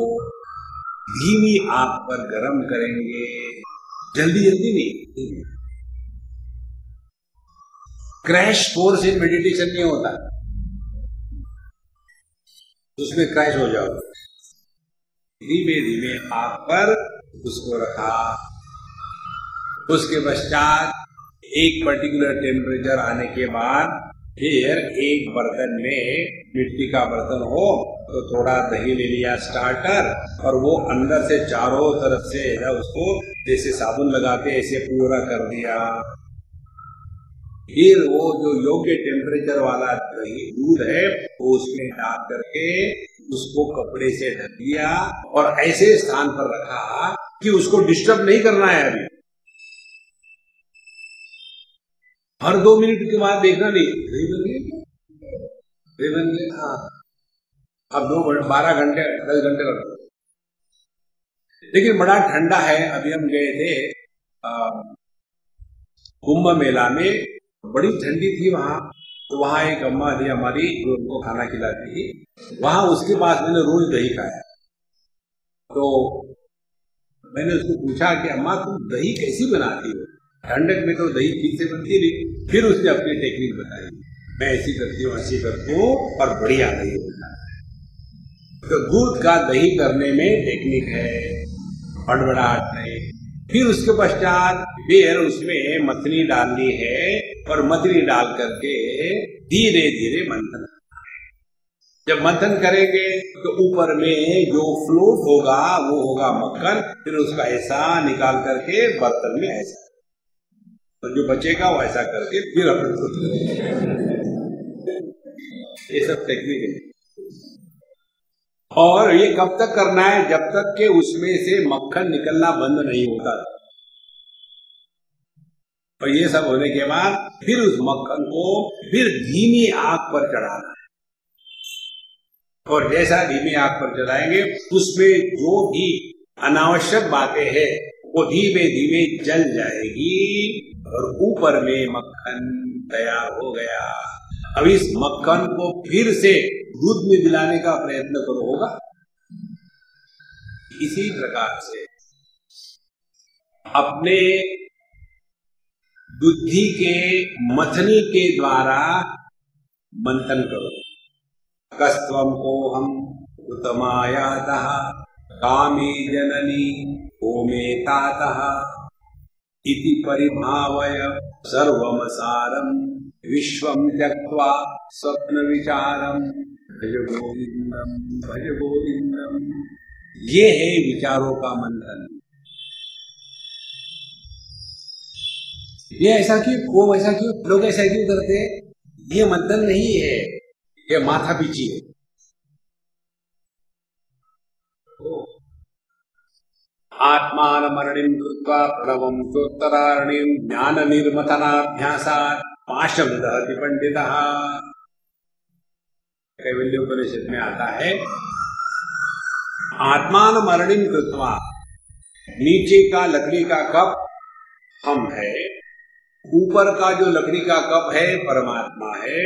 धीमी आग पर गर्म करेंगे, जल्दी जल्दी नहीं। क्रैश कोर्स इन मेडिटेशन नहीं होता, उसमें क्रैश हो जाओ। धीमे धीमे आग पर उसको रखा, उसके पश्चात एक पर्टिकुलर टेम्परेचर आने के बाद फिर एक बर्तन में, मिट्टी का बर्तन हो तो थोड़ा दही ले लिया स्टार्टर, और वो अंदर से चारों तरफ से उसको जैसे साबुन लगाते ऐसे पूरा कर दिया। फिर वो जो योग्य टेम्परेचर वाला दही दूध है वो उसमें डाल करके उसको कपड़े से ढक दिया और ऐसे स्थान पर रखा कि उसको डिस्टर्ब नहीं करना है। अभी हर 2 मिनट के बाद देखना नहीं, हाँ अब 12 घंटे 10 घंटे लगते। लेकिन बड़ा ठंडा है। अभी हम गए थे कुंभ मेला में, बड़ी ठंडी थी वहां। तो वहां एक अम्मा थी हमारी जो उनको खाना खिलाती थी, वहां उसके पास मैंने रोज दही खाया। तो मैंने उसको पूछा कि अम्मा तुम दही कैसी बनाती हो? ठंडक में तो दही ठीक से बनती नहीं। फिर उसने अपनी टेक्निक बताई, मैं ऐसी करती हूँ ऐसी करती हूँ और बढ़िया दही बनता है। तो दूध का दही करने में टेक्निक है, बड़बड़ाहट नहीं। फिर उसके पश्चात फिर उसमें मथनी डालनी है और मथनी डाल करके धीरे धीरे मंथन। जब मंथन करेंगे तो ऊपर में जो फ्लोट होगा वो होगा मक्खन। फिर उसका ऐसा निकाल करके बर्तन में ऐसा, तो जो बचेगा वो ऐसा करके फिर अपन ये सब टेक्निक है। और ये कब तक करना है? जब तक के उसमें से मक्खन निकलना बंद नहीं होता। और ये सब होने के बाद फिर उस मक्खन को फिर धीमी आग पर चढ़ाना है। और जैसा धीमी आग पर चढ़ाएंगे उसमें जो भी अनावश्यक बातें हैं वो धीमे धीमे जल जाएगी और ऊपर में मक्खन तैयार हो गया। अब इस मक्खन को फिर से दूध में मिलाने का प्रयत्न करो, होगा। इसी प्रकार से अपने बुद्धि के मथनी के द्वारा मंथन करो। कस्त्वं कोहम उत्तमायातः कामे जननी ओमे तातः इति परिभावय सर्वमसारं विश्वं त्यक्त्वा स्वप्न विचारं भज गोविंदम भज गोविंदम। ये है विचारों का मंथन। ये ऐसा क्यों, वो ऐसा क्यों, लोग ऐसा क्यों करते हैं? ये मंथन नहीं है, ये माथा पीछी है। आत्मानमरणिं कृत्वा प्रणवं चोत्तरारणिं ज्ञान निर्मथनाभ्यासात् पाशं दहति पंडितः। कैवल्योपनिषद में आता है, आत्मानमरणिं कृत्वा, नीचे का लकड़ी का कप हम है, ऊपर का जो लकड़ी का कप है परमात्मा है,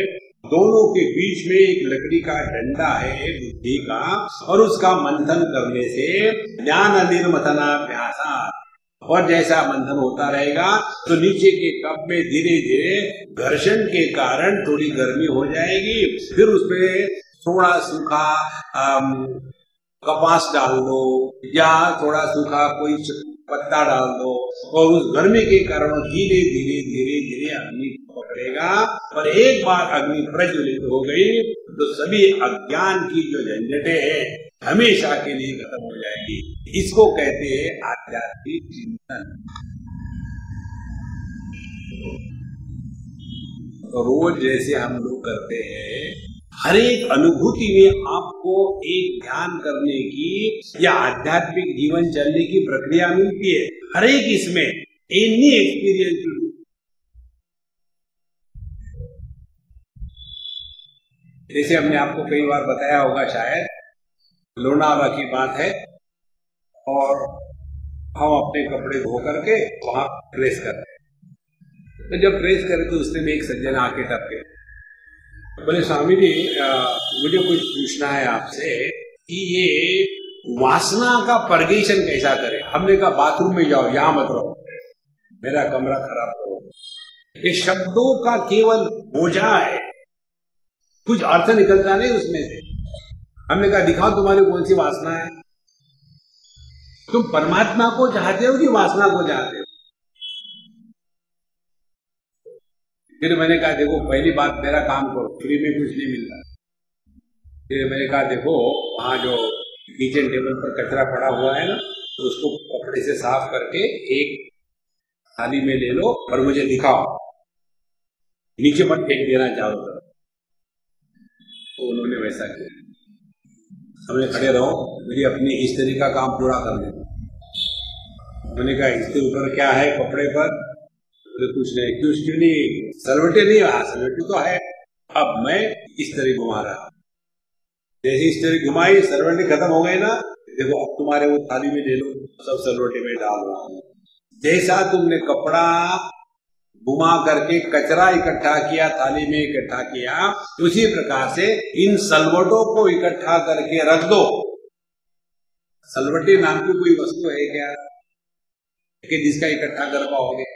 दोनों के बीच में एक लकड़ी का डंडा है बुद्धि का, और उसका मंथन करने से ज्ञान निर्मथनाभ्यासा, और जैसा मंथन होता रहेगा तो नीचे के कप में धीरे धीरे घर्षण के कारण थोड़ी गर्मी हो जाएगी, फिर उसमें थोड़ा सूखा कपास डाल दो या थोड़ा सूखा कोई पत्ता डाल दो, और उस गर्मी के कारण धीरे धीरे धीरे धीरे अग्नि पकड़ेगा, और एक बार अग्नि प्रज्वलित हो गई तो सभी अज्ञान की जो झंझटें हैं हमेशा के लिए खत्म हो जाएगी। इसको कहते हैं आध्यात्मिक चिंतन। तो रोज जैसे हम लोग करते हैं, हर एक अनुभूति में आपको एक ध्यान करने की या आध्यात्मिक जीवन चलने की प्रक्रिया मिलती है, हर एक इसमें एनी एक्सपीरियंस। जैसे हमने आपको कई बार बताया होगा शायद, लोनावाला की बात है, और हम अपने कपड़े धो करके वहां प्रेस करते हैं। तो जब प्रेस करते उसने में एक सज्जन आके टपके, बोले स्वामी जी मुझे कुछ पूछना है आपसे कि ये वासना का परगेशन कैसा करें। हमने कहा बाथरूम में जाओ, यहां मत रहो, मेरा कमरा खराब करो। ये शब्दों का केवल बोझा है, कुछ अर्थ निकलता नहीं उसमें से। हमने कहा दिखाओ तुम्हारी कौन सी वासना है, तुम परमात्मा को चाहते हो कि वासना को चाहते हो। फिर मैंने कहा देखो पहली बात मेरा काम करो, फ्री में कुछ नहीं मिलता। फिर मैंने कहा देखो वहां जो किचन टेबल पर कचरा पड़ा हुआ है ना, तो उसको कपड़े से साफ करके एक थाली में ले लो और मुझे दिखाओ, नीचे मत फेंक देना चाहो तो उन्होंने वैसा किया। हमने खड़े रहो, मेरी अपनी इस्त्री का काम पूरा कर दे। मैंने कहा इसके ऊपर क्या है कपड़े पर? तो कुछ नहीं। क्यों नहीं? सरवटे नहीं, सरवटे तो है। अब मैं इस तरह घुमा रहा, जैसे इस तरह घुमाई सरवटे खत्म हो गए ना, देखो अब तुम्हारे वो थाली में ले लो, सब सरवटे में डाल रहा हूं। जैसा तुमने कपड़ा घुमा करके कचरा इकट्ठा किया, थाली में इकट्ठा किया, उसी प्रकार से इन सलवटों को इकट्ठा करके रख दो। सलवटे नाम की कोई वस्तु है क्या कि जिसका इकट्ठा कर पाओगे?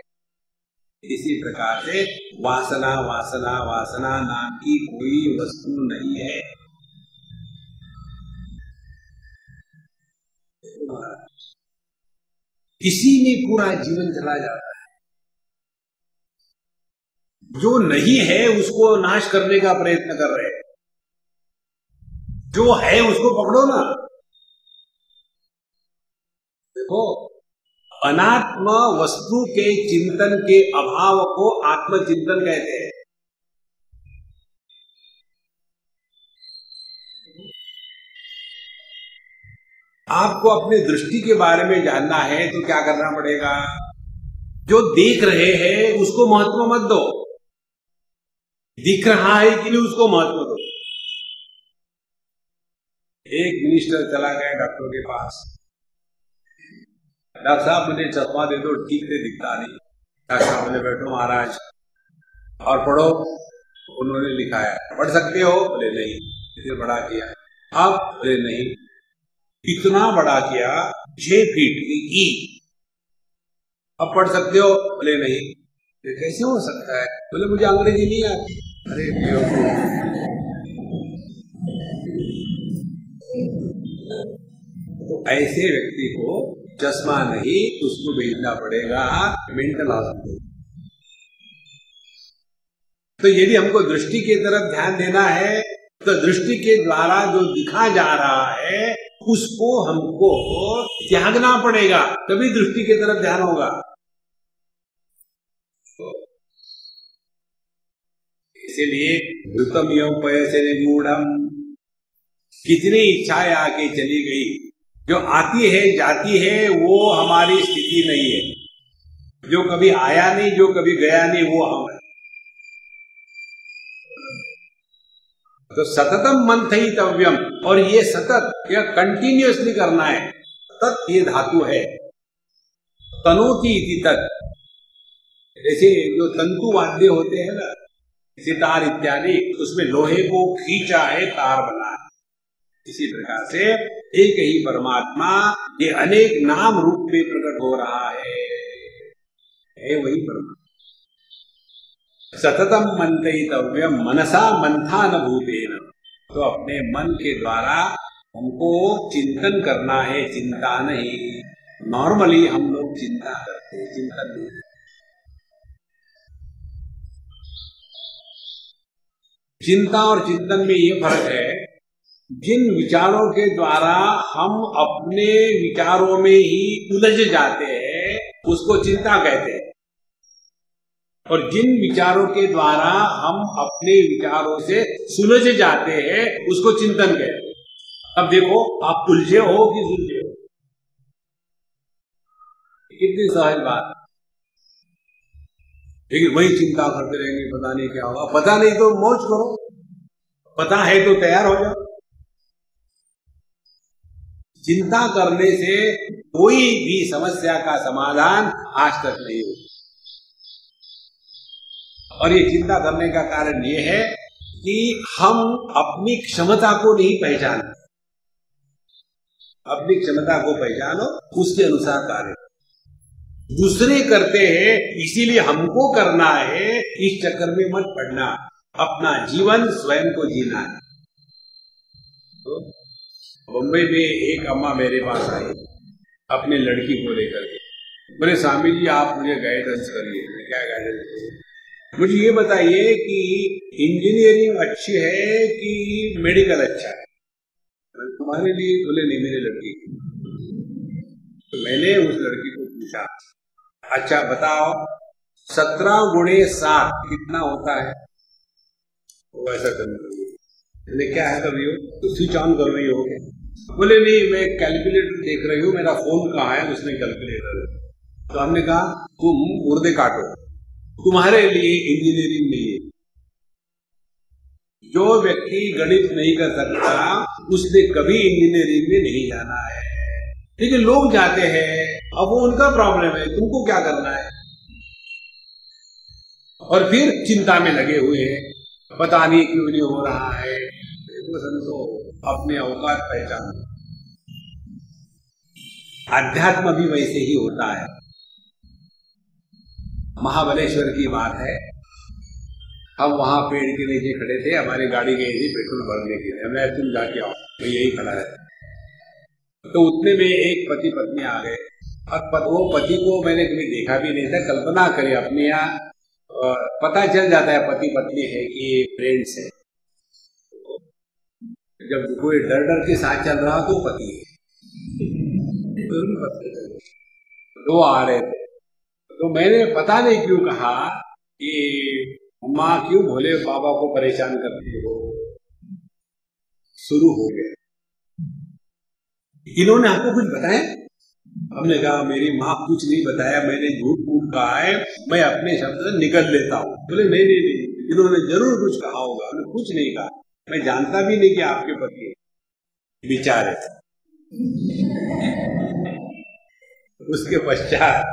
इसी प्रकार से वासना वासना वासना नाम की कोई वस्तु नहीं है। इसी में पूरा जीवन चला जाता है। जो नहीं है उसको नाश करने का प्रयत्न कर रहे हैं, जो है उसको पकड़ो ना। देखो अनात्म वस्तु के चिंतन के अभाव को आत्मचिंतन कहते हैं। आपको अपनी दृष्टि के बारे में जानना है तो क्या करना पड़ेगा? जो देख रहे हैं उसको महत्व मत दो, दिख रहा है कि नहीं उसको महत्व दो। एक मिनिस्टर चला गया डॉक्टर के पास, डॉक्टर साहब मुझे चश्मा दे दो, ठीक से दिखता नहीं। डॉक्टर साहब बोले बैठो महाराज और पढ़ो। उन्होंने लिखाया, पढ़ सकते हो? बोले नहीं। इसे बड़ा किया, अब बोले नहीं। इतना बड़ा किया 6 फीट की, अब पढ़ सकते हो? बोले नहीं। ये कैसे हो सकता है? बोले मुझे अंग्रेजी नहीं आती। अरे तो ऐसे व्यक्ति को चश्मा नहीं, उसको भेजना पड़ेगा मेंटल हॉस्पिटल। तो यदि हमको दृष्टि की तरफ ध्यान देना है तो दृष्टि के द्वारा जो दिखा जा रहा है उसको हमको त्यागना पड़ेगा, तभी दृष्टि की तरफ ध्यान होगा। इसीलिए धृतम एवं पयसे निगूढ़म, कितनी इच्छाएं आके चली गई, जो आती है जाती है वो हमारी स्थिति नहीं है, जो कभी आया नहीं, जो कभी गया नहीं, वो हम है। तो सततम मंथयितव्यम, और ये सतत यह कंटिन्यूअसली करना है। तत् ये धातु है, तनोति इति तत्, जैसे जो तंतु वाद्य होते हैं ना, सितार इत्यादि, उसमें लोहे को खींचा है, तार बना है। इसी प्रकार से एक ही परमात्मा ये अनेक नाम रूप में प्रकट हो रहा है वही परमात्मा। सततम मंथयितव्यम मनसा मंथान भूतेन, तो अपने मन के द्वारा हमको चिंतन करना है, चिंता नहीं। नॉर्मली हम लोग चिंता करते हैं, चिंतन नहीं। चिंता और चिंतन में ये फर्क है, जिन विचारों के द्वारा हम अपने विचारों में ही उलझ जाते हैं उसको चिंता कहते हैं, और जिन विचारों के द्वारा हम अपने विचारों से सुलझ जाते हैं उसको चिंतन कहते हैं। अब देखो, आप उलझे हो कि सुलझे हो, कितनी सहज बात। लेकिन वही चिंता करते रहेंगे, पता नहीं क्या होगा। पता नहीं तो मौज करो, पता है तो तैयार हो जाओ। चिंता करने से कोई भी समस्या का समाधान आज तक नहीं हुआ, और ये चिंता करने का कारण ये है कि हम अपनी क्षमता को नहीं पहचानते। अपनी क्षमता को पहचानो, उसके अनुसार कार्य। दूसरे करते हैं इसीलिए हमको करना है, इस चक्कर में मत पड़ना। अपना जीवन स्वयं को जीना है। तो बम्बई में एक अम्मा मेरे पास आई अपने लड़की को लेकर के, बोले स्वामी जी आप मुझे गाइडेंस करिए। क्या गाइडेंस? मुझे ये बताइए कि इंजीनियरिंग अच्छी है कि मेडिकल अच्छा है? तुम्हारे लिए? बोले नहीं, मेरे लड़की की। तो मैंने उस लड़की को पूछा, अच्छा बताओ 17 गुणे 7 कितना होता है? वो ऐसा करने क्या है, कर रही हो तो स्विच ऑन कर रही हो? बोले नहीं, मैं कैलकुलेटर देख रही हूँ, मेरा फोन कहाँ है, उसमें कैलकुलेटर है। तो हमने कहा तुम मुर्दे काटो, तुम्हारे लिए इंजीनियरिंग नहीं है। जो व्यक्ति गणित नहीं कर सकता उसने कभी इंजीनियरिंग में नहीं जाना है। लेकिन लोग जाते हैं, अब वो उनका प्रॉब्लम है, तुमको क्या करना है? और फिर चिंता में लगे हुए हैं, पता नहीं क्यों नहीं हो रहा है। तो अपने औकात पहचान। अध्यात्म भी वैसे ही होता है। महाबलेश्वर की बात है, हम वहां पेड़ के नीचे खड़े थे, हमारी गाड़ी गई थी पेट्रोल भरने के लिए। हमने तुम जाके आओ, तो यही खड़ा है। तो उतने में एक पति पत्नी आ गए, और वो पति को मैंने कभी देखा भी नहीं था। कल्पना करें, अपने यहाँ पता चल जाता है पति पत्नी है कि फ्रेंड्स है। जब कोई डर डर के साथ चल रहा तो पति है, तो आ रहे थे। तो मैंने पता नहीं क्यों कहा कि अम्मा क्यों भोले बाबा को परेशान करती हो। शुरू हो गया, इन्होंने आपको कुछ बताया? हमने कहा मेरी माँ कुछ नहीं बताया, मैंने झूठ मूठ कहा है, मैं अपने शब्द से निकल लेता हूँ। बोले नहीं नहीं नहीं, इन्होंने जरूर कुछ कहा होगा। हमने कुछ नहीं कहा, मैं जानता भी नहीं कि आपके पति बेचारे। उसके पश्चात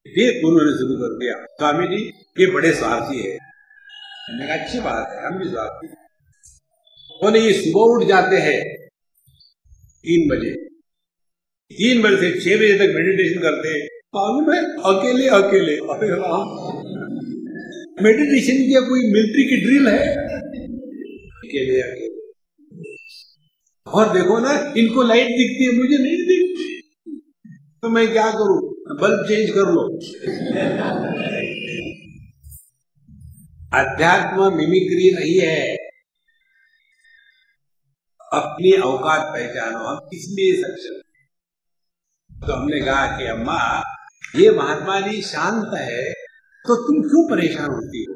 फिर उन्होंने शुरू कर दिया, स्वामी जी ये बड़े स्वार्थी है। मैंने कहा अच्छी बात है, हम भी स्वार्थी। बोले ये सुबह उठ जाते हैं 3 बजे, 3 बजे से 6 बजे तक मेडिटेशन करते हैं। मालूम है, अकेले अकेले। मेडिटेशन की कोई मिलिट्री की ड्रिल है? अकेले अकेले। और देखो ना, इनको लाइट दिखती है, मुझे नहीं दिखती, तो मैं क्या करूं? बल्ब चेंज कर लो। अध्यात्म मिमिक्री नहीं है। अपनी औकात पहचानो, हम किस लिए सक्षम। तो हमने कहा कि अम्मा ये महात्मा जी शांत है तो तुम क्यों परेशान होती हो,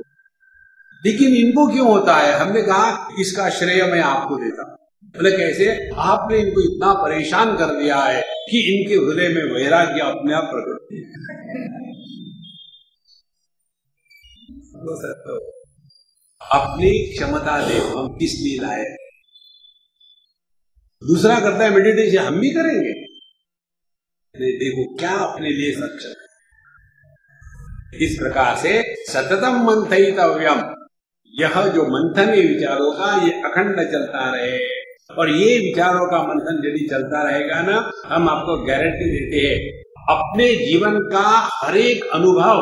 लेकिन इनको क्यों होता है। हमने कहा इसका श्रेय मैं आपको देता हूं। बोले कैसे, आपने इनको इतना परेशान कर दिया है कि इनके हृदय में वैराग्य अपने आप प्रकट हो। अपनी क्षमता देखो, हम किस लिए लाए। दूसरा करता है मेडिटेशन, हम भी करेंगे। देखो क्या अपने लिए सक्षम। इस प्रकार से सततम मंथयितव्यम, यह जो मंथन है विचारों का ये अखंड चलता रहे। और ये विचारों का मंथन यदि चलता रहेगा ना, हम आपको गारंटी देते हैं अपने जीवन का हर एक अनुभव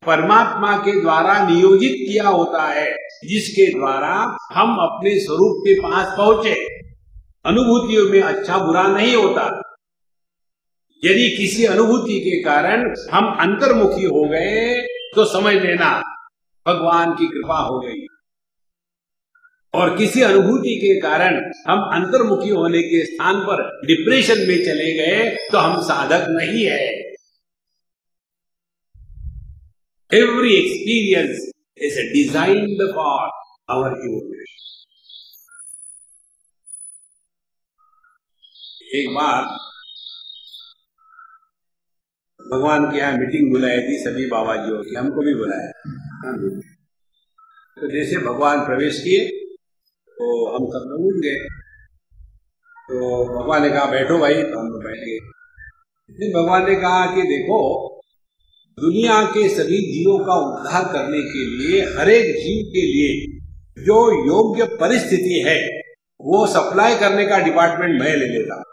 परमात्मा के द्वारा नियोजित किया होता है, जिसके द्वारा हम अपने स्वरूप के पास पहुंचे। अनुभूतियों में अच्छा बुरा नहीं होता। यदि किसी अनुभूति के कारण हम अंतर्मुखी हो गए तो समझ लेना भगवान की कृपा हो गई, और किसी अनुभूति के कारण हम अंतर्मुखी होने के स्थान पर डिप्रेशन में चले गए तो हम साधक नहीं है। Every experience is designed for our evolution. एक बार भगवान के यहाँ मीटिंग बुलाई थी सभी बाबा जियों की, हमको भी बुलाया। तो जैसे भगवान प्रवेश किए तो हम सब लोग उठ गए। तो भगवान ने कहा बैठो भाई, तो हम लोग बैठ गए। भगवान ने कहा कि देखो दुनिया के सभी जीवों का उद्धार करने के लिए हर एक जीव के लिए जो योग्य परिस्थिति है वो सप्लाई करने का डिपार्टमेंट मैं ले लेता हूं,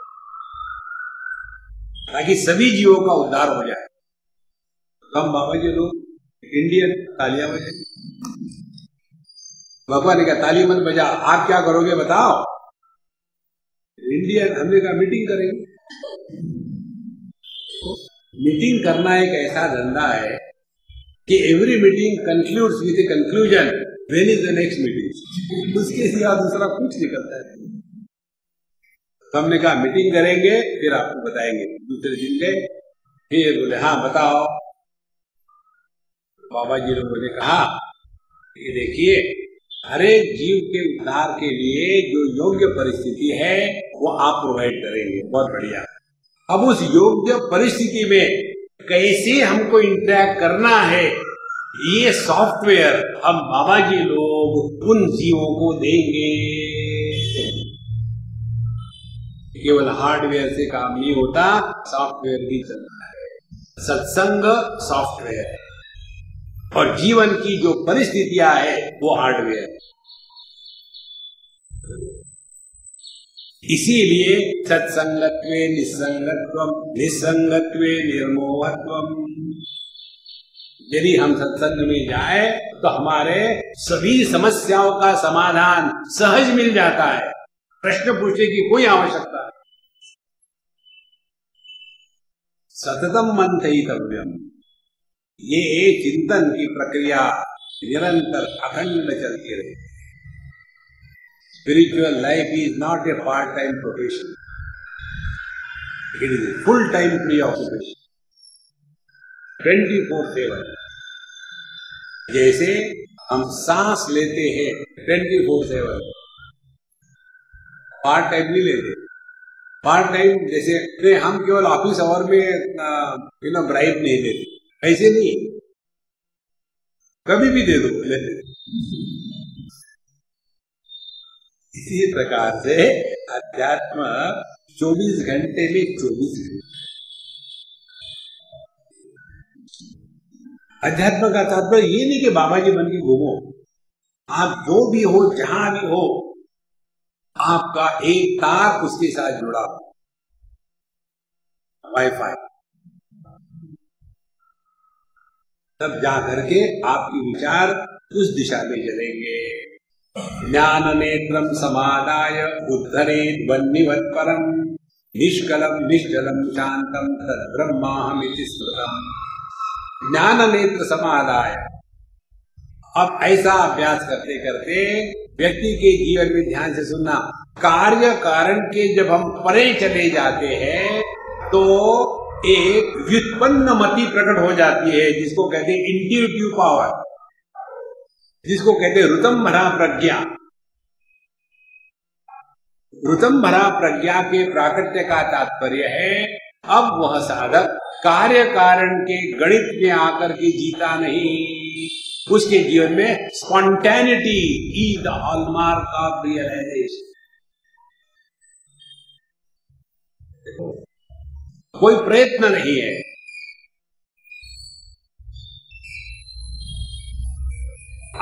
ताकि सभी जीवों का उद्धार हो जाए। हम बाबा जी लोग इंडियन तालियां बजाए। भगवान ने कहा ताली मत बजा, आप क्या करोगे बताओ। इंडियन, हमने कहा मीटिंग करेंगे। मीटिंग करना एक ऐसा धंधा है कि every meeting concludes with a conclusion, when is the next meeting, उसके सिवा दूसरा कुछ नहीं करता है। तो हमने कहा मीटिंग करेंगे फिर आपको बताएंगे। दूसरे दिन गए, फिर बोले हाँ बताओ। बाबा जी लोगों ने कहा ये देखिए हर एक जीव के उद्धार के लिए जो योग्य परिस्थिति है वो आप प्रोवाइड करेंगे। बहुत बढ़िया। अब उस योग्य परिस्थिति में कैसे हमको इंटरैक्ट करना है, ये सॉफ्टवेयर हम बाबा जी लोग उन जीवों को देंगे। केवल हार्डवेयर से काम नहीं होता, सॉफ्टवेयर भी चलता है। सत्संग सॉफ्टवेयर है और जीवन की जो परिस्थितियां है वो हार्डवेयर। इसीलिए सत्संगत्वे निस्संगत्वम, निस्संगत्वे निर्मोहत्वम। यदि हम सत्संग में जाए तो हमारे सभी समस्याओं का समाधान सहज मिल जाता है, प्रश्न पूछने की कोई आवश्यकता नहीं। सततम मंथयितव्यम, ये चिंतन की प्रक्रिया निरंतर अखंड चलती रहे। Spiritual life is not a part time profession, it is a full time pre occupation, 24/7। जैसे हम सांस लेते हैं 24/7, पार्ट टाइम नहीं लेते। पार्ट टाइम जैसे हम केवल ऑफिस आवर में ब्राइब नहीं देते, ऐसे नहीं, कभी भी दे दो लेते। इसी प्रकार से अध्यात्म 24 घंटे में 24 घंटे। अध्यात्म का तात्पर्य ये नहीं कि बाबा जी बन के घूमो। आप जो भी हो, जहां भी हो, आपका एक तार उसके साथ जुड़ा हो, वाईफाई, तब जा करके आपके विचार उस दिशा में चलेंगे। ज्ञान नेत्रम समादाय उद्धरेत वह्निवत्परम, निष्कलम निश्चलम शांतम तद्ब्रह्माहमिति स्मृतम। ज्ञान नेत्र समादाय। अब ऐसा अभ्यास करते करते व्यक्ति के जीवन में ध्यान से सुनना, कार्य कारण के जब हम परे चले जाते हैं तो एक व्युत्पन्न मति प्रकट हो जाती है, जिसको कहते हैं इंट्यूटिव पावर, जिसको कहते हैं ऋतंभरा प्रज्ञा। ऋतंभरा प्रज्ञा के प्राकट्य का तात्पर्य है अब वह साधक कार्य कारण के गणित में आकर के जीता नहीं, उसके जीवन में spontaneity is the hallmark of realization. कोई प्रयत्न नहीं है।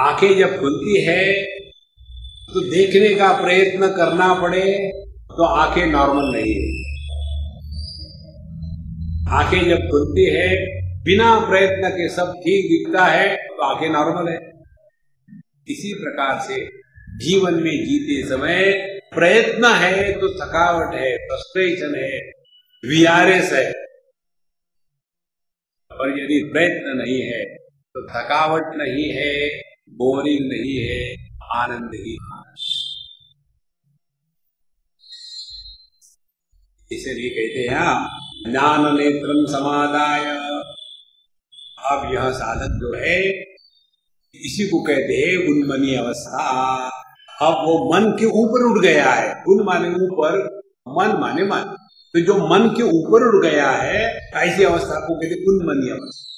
आंखें जब खुलती है तो देखने का प्रयत्न करना पड़े तो आंखें नॉर्मल नहीं है। आंखें जब खुलती है बिना प्रयत्न के सब ठीक दिखता है तो आंखें नॉर्मल है। इसी प्रकार से जीवन में जीते समय प्रयत्न है तो थकावट है, फ्रस्ट्रेशन है, वीआरएस है, और यदि प्रयत्न नहीं है तो थकावट नहीं है, बोरिंग नहीं है, आनंद ही। इसलिए कहते हैं ज्ञान नेत्रम समादाय। अब यह साधक जो है इसी को कहते हैं उन्मनी अवस्था। अब वो मन के ऊपर उठ गया है। उन माने ऊपर, मन माने मन, तो जो मन के ऊपर उठ गया है ऐसी अवस्था को कहते हैं उन्मनी अवस्था।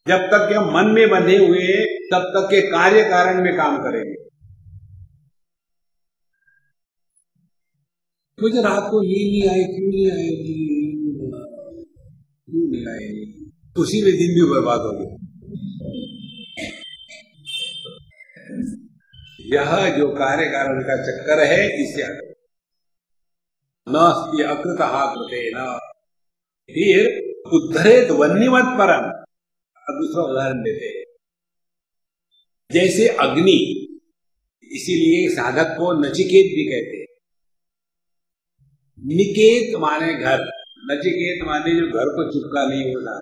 जब तक यह मन में बंधे हुए तब तक के कार्य कारण में काम करेंगे। मुझे रात को नींद नहीं आई, क्यों नहीं आएगी, क्यों नहीं आएगी, उसी में दिन भी बर्बाद हो गया। यह जो कार्य कारण का चक्कर है इससे नास्ति अकृतः कृतेन। फिर उद्धरेत वह्निवत् परम। दूसरा उदाहरण देते हैं, जैसे अग्नि, इसीलिए साधक को नचिकेत भी कहते हैं। निकेत माने घर, नचिकेत माने जो घर को चिपका नहीं होता।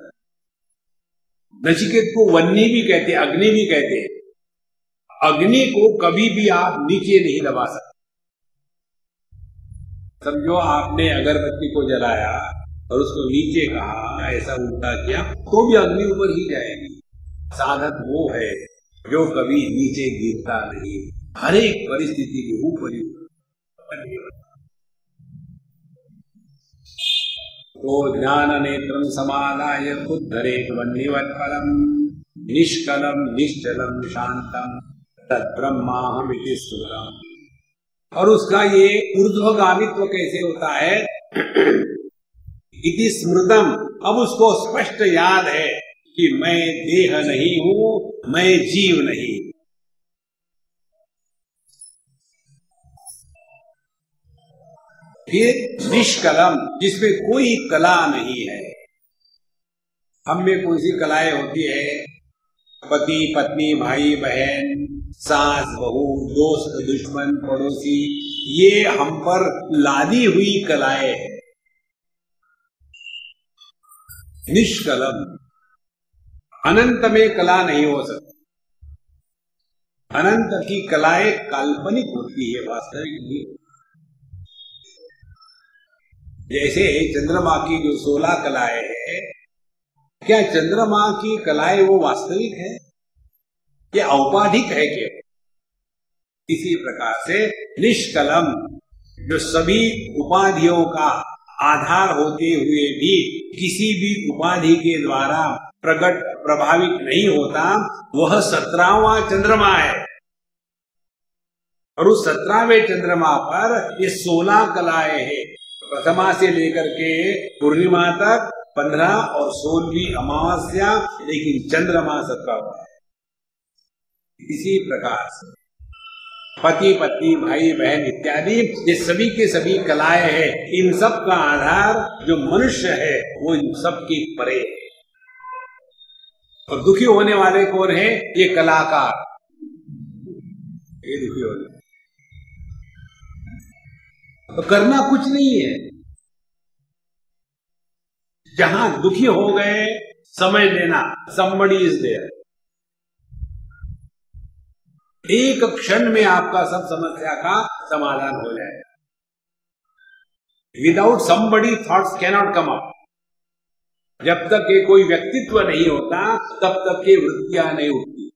नचिकेत को वन्नी भी कहते हैं, अग्नि भी कहते हैं। अग्नि को कभी भी आप नीचे नहीं दबा सकते। समझो आपने अगरबत्ती को जलाया और उसको नीचे कहा, ऐसा उल्टा किया, तो भी अग्नि ऊपर ही जाएगी। साधक वो है जो कभी नीचे गिरता नहीं, हर एक परिस्थिति के ऊपर ही। तो ज्ञान नेत्रम समादाय उद्धरेत वह्निवत् परम निष्कलम निश्चलम शांतम तद्ब्रह्माहमिति स्मृतम्। और उसका ये ऊर्ध्वगामित्व कैसे होता है? इति स्मृतम्। अब उसको स्पष्ट याद है कि मैं देह नहीं हूं, मैं जीव नहीं। फिर निष्कलम, जिसमें कोई कला नहीं है। हम में कौन सी कलाएं होती है? पति पत्नी, भाई बहन, सास बहू, दोस्त दुश्मन, पड़ोसी, ये हम पर लादी हुई कलाएं हैं। निष्कलम, अनंत में कला नहीं हो सकती। अनंत की कलाएं काल्पनिक होती है, वास्तविक नहीं। जैसे चंद्रमा की जो 16 कलाएं हैं, क्या चंद्रमा की कलाएं वो वास्तविक है, क्या औपाधिक है? क्या इसी प्रकार से निष्कलम, जो सभी उपाधियों का आधार होते हुए भी किसी भी उपाधि के द्वारा प्रकट प्रभावित नहीं होता, वह 17वां चंद्रमा है। और उस 17वें चंद्रमा पर ये 16 कलाएं हैं, प्रथमा से लेकर के पूर्णिमा तक 15 और 16वीं अमावस्या, लेकिन चंद्रमा 17वां है। इसी प्रकार से पति पत्नी, भाई बहन इत्यादि, ये सभी के सभी कलाएं हैं। इन सब का आधार जो मनुष्य है वो इन सब के परे है। और दुखी होने वाले कौन है? ये कलाकार, ये दुखी होने। तो करना कुछ नहीं है। जहां दुखी हो गए समझ लेना somebody is there। एक क्षण में आपका सब समस्या का समाधान हो जाएगा। Without somebody thoughts cannot come up. जब तक ये कोई व्यक्तित्व नहीं होता तब तक ये वृत्तियां नहीं उठती।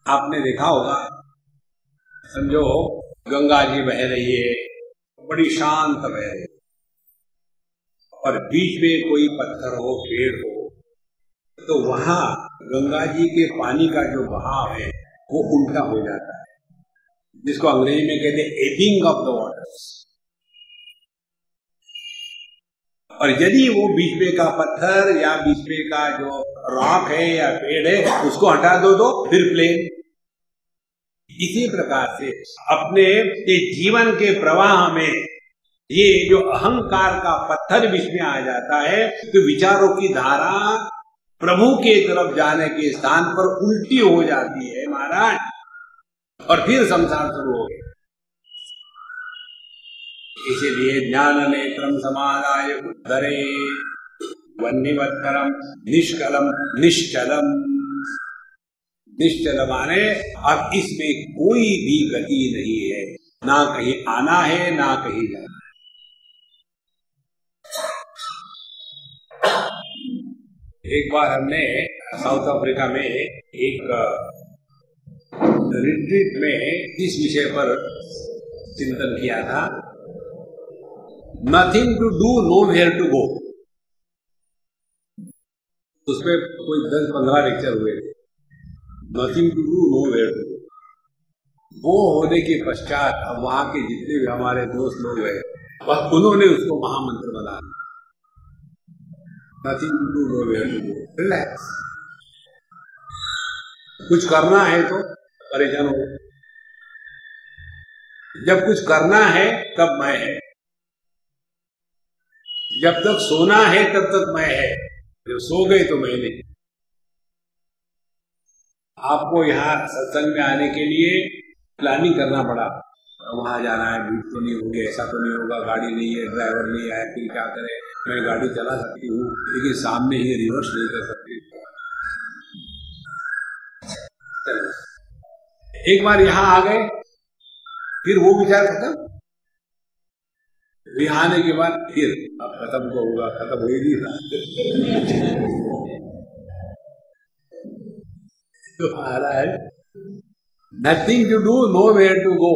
आपने देखा होगा, समझो गंगा जी बह रही है, बड़ी शांत बह रही है, और बीच में कोई पत्थर हो, पेड़ हो, तो वहां गंगा जी के पानी का जो बहाव है वो उल्टा हो जाता है, जिसको अंग्रेजी में कहते हैं एबिंग ऑफ द वाटर्स। और यदि वो बीच में का पत्थर या बीच में का जो रॉक है या पेड़ है उसको हटा दो तो फिर प्लेन। इसी प्रकार से अपने जीवन के प्रवाह में ये जो अहंकार का पत्थर बीच में आ जाता है तो विचारों की धारा प्रभु के तरफ जाने के स्थान पर उल्टी हो जाती है महाराज, और फिर संसार शुरू हो गया। इसीलिए ज्ञान नेत्रम समादाय उद्धरे वन्यवत्तरम निष्कलम निश्चलम। निश्चल माने अब इसमें कोई भी गति नहीं है, ना कहीं आना है ना कहीं जाना। एक बार हमने साउथ अफ्रीका में एक रिट्रीट में इस विषय पर चिंतन किया था, nothing to do nowhere to go. उसमें कोई 10-15 लेक्चर हुए थे। Nothing to do nowhere to go, वो होने के पश्चात अब वहां के जितने भी हमारे दोस्त लोग हैं बस उन्होंने उसको महामंत्र बना दिया, nothing to do nowhere to go, relax. कुछ करना है तो परेशान हो, जब कुछ करना है तब मैं है, जब तक सोना है तब तक मैं है, जब सो गए तो मैं नहीं। आपको यहाँ सत्संग में आने के लिए प्लानिंग करना पड़ा, वहां जाना है, भीड़ तो नहीं होगी, ऐसा तो नहीं होगा, गाड़ी नहीं है, ड्राइवर नहीं है, फिर क्या करे, मैं गाड़ी चला सकती हूँ लेकिन सामने ही रिवर्स नहीं कर सकती। एक बार यहाँ आ गए फिर वो विचार खत्म, यहाँ आने के बाद फिर अब खत्म तो होगा, खत्म हो ही नहीं रहा। तो आ रहा है nothing to do nowhere to go,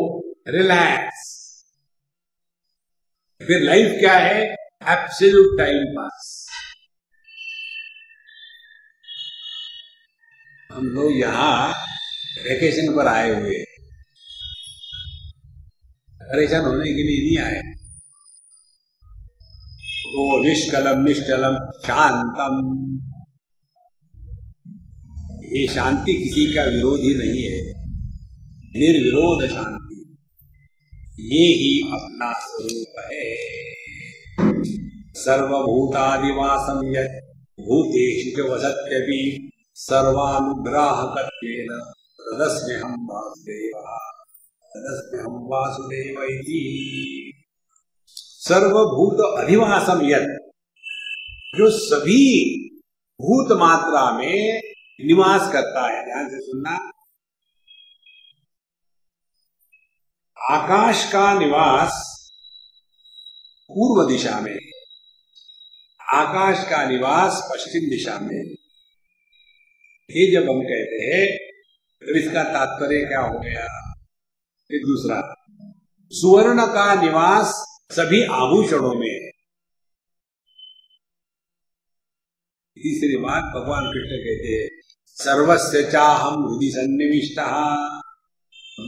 relax. फिर लाइफ क्या है? Absolute time pass. हम लोग यहाँ वेकेशन पर आए हुए, परेशान होने के लिए नहीं आए। वो निष्कलम निश्चलम शांतम, ये शांति किसी का विरोधी नहीं है, निर्विरोध शांति, ये ही अपना स्वरूप है। सर्वभूतादिवासं यत् भूतेषु च वसत्यपि सर्वानुग्राहकत्वेन तदस्म्यहं वासुदेवः, तदस्म्यहं वासुदेव इति। सर्वभूत अधिवासम यत्, जो सभी भूत मात्रा में निवास करता है। ध्यान से सुनना, आकाश का निवास पूर्व दिशा में, आकाश का निवास पश्चिम दिशा में। ये जब हम कहते हैं तो इसका तात्पर्य क्या हो गया? ये दूसरा, सुवर्ण का निवास सभी आभूषणों में है। तीसरी बात भगवान कृष्ण कहते हैं, सर्वस्य चाहम हृदि सन्निविष्टः,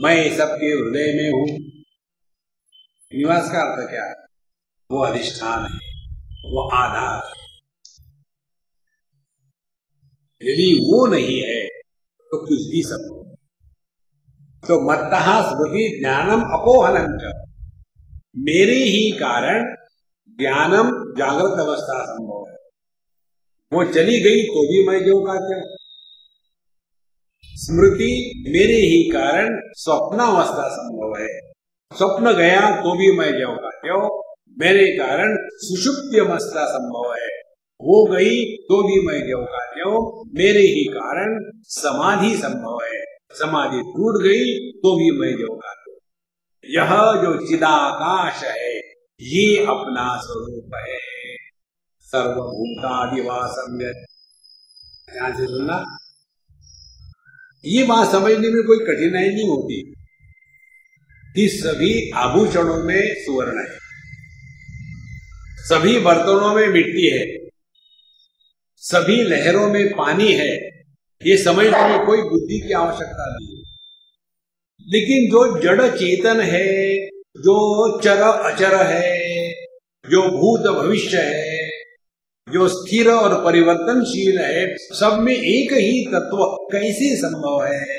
मैं सबके हृदय में हूं। निवास का अर्थ क्या है? वो अधिष्ठान है, वो आधार है। यदि वो नहीं है तो कुछ भी संभव। तो मत्तः स्मृति ज्ञानम अपोहनम च, मेरे ही कारण ज्ञानम जागृत अवस्था संभव है। वो चली गई तो भी मैं जो का क्या। स्मृति मेरे ही कारण स्वप्नावस्था संभव है, स्वप्न गया तो भी मैं जो का क्यों, मेरे कारण सुषुप्ति अवस्था संभव है। हो गई तो भी मैं ज्यों का त्यों, मेरे ही कारण समाधि संभव है। समाधि टूट गई तो भी मैं ज्यों का त्यों। यह जो चिदाकाश है ये अपना स्वरूप है। सर्वभूतादिवासं यत्। ध्यान से सुनना, ये बात समझने में कोई कठिनाई नहीं होती कि सभी आभूषणों में सुवर्ण है, सभी बर्तनों में मिट्टी है, सभी लहरों में पानी है। ये समझने में कोई बुद्धि की आवश्यकता नहीं है। लेकिन जो जड़ चेतन है, जो चर अचर है, जो भूत भविष्य है, जो स्थिर और परिवर्तनशील है, सब में एक ही तत्व कैसे संभव है?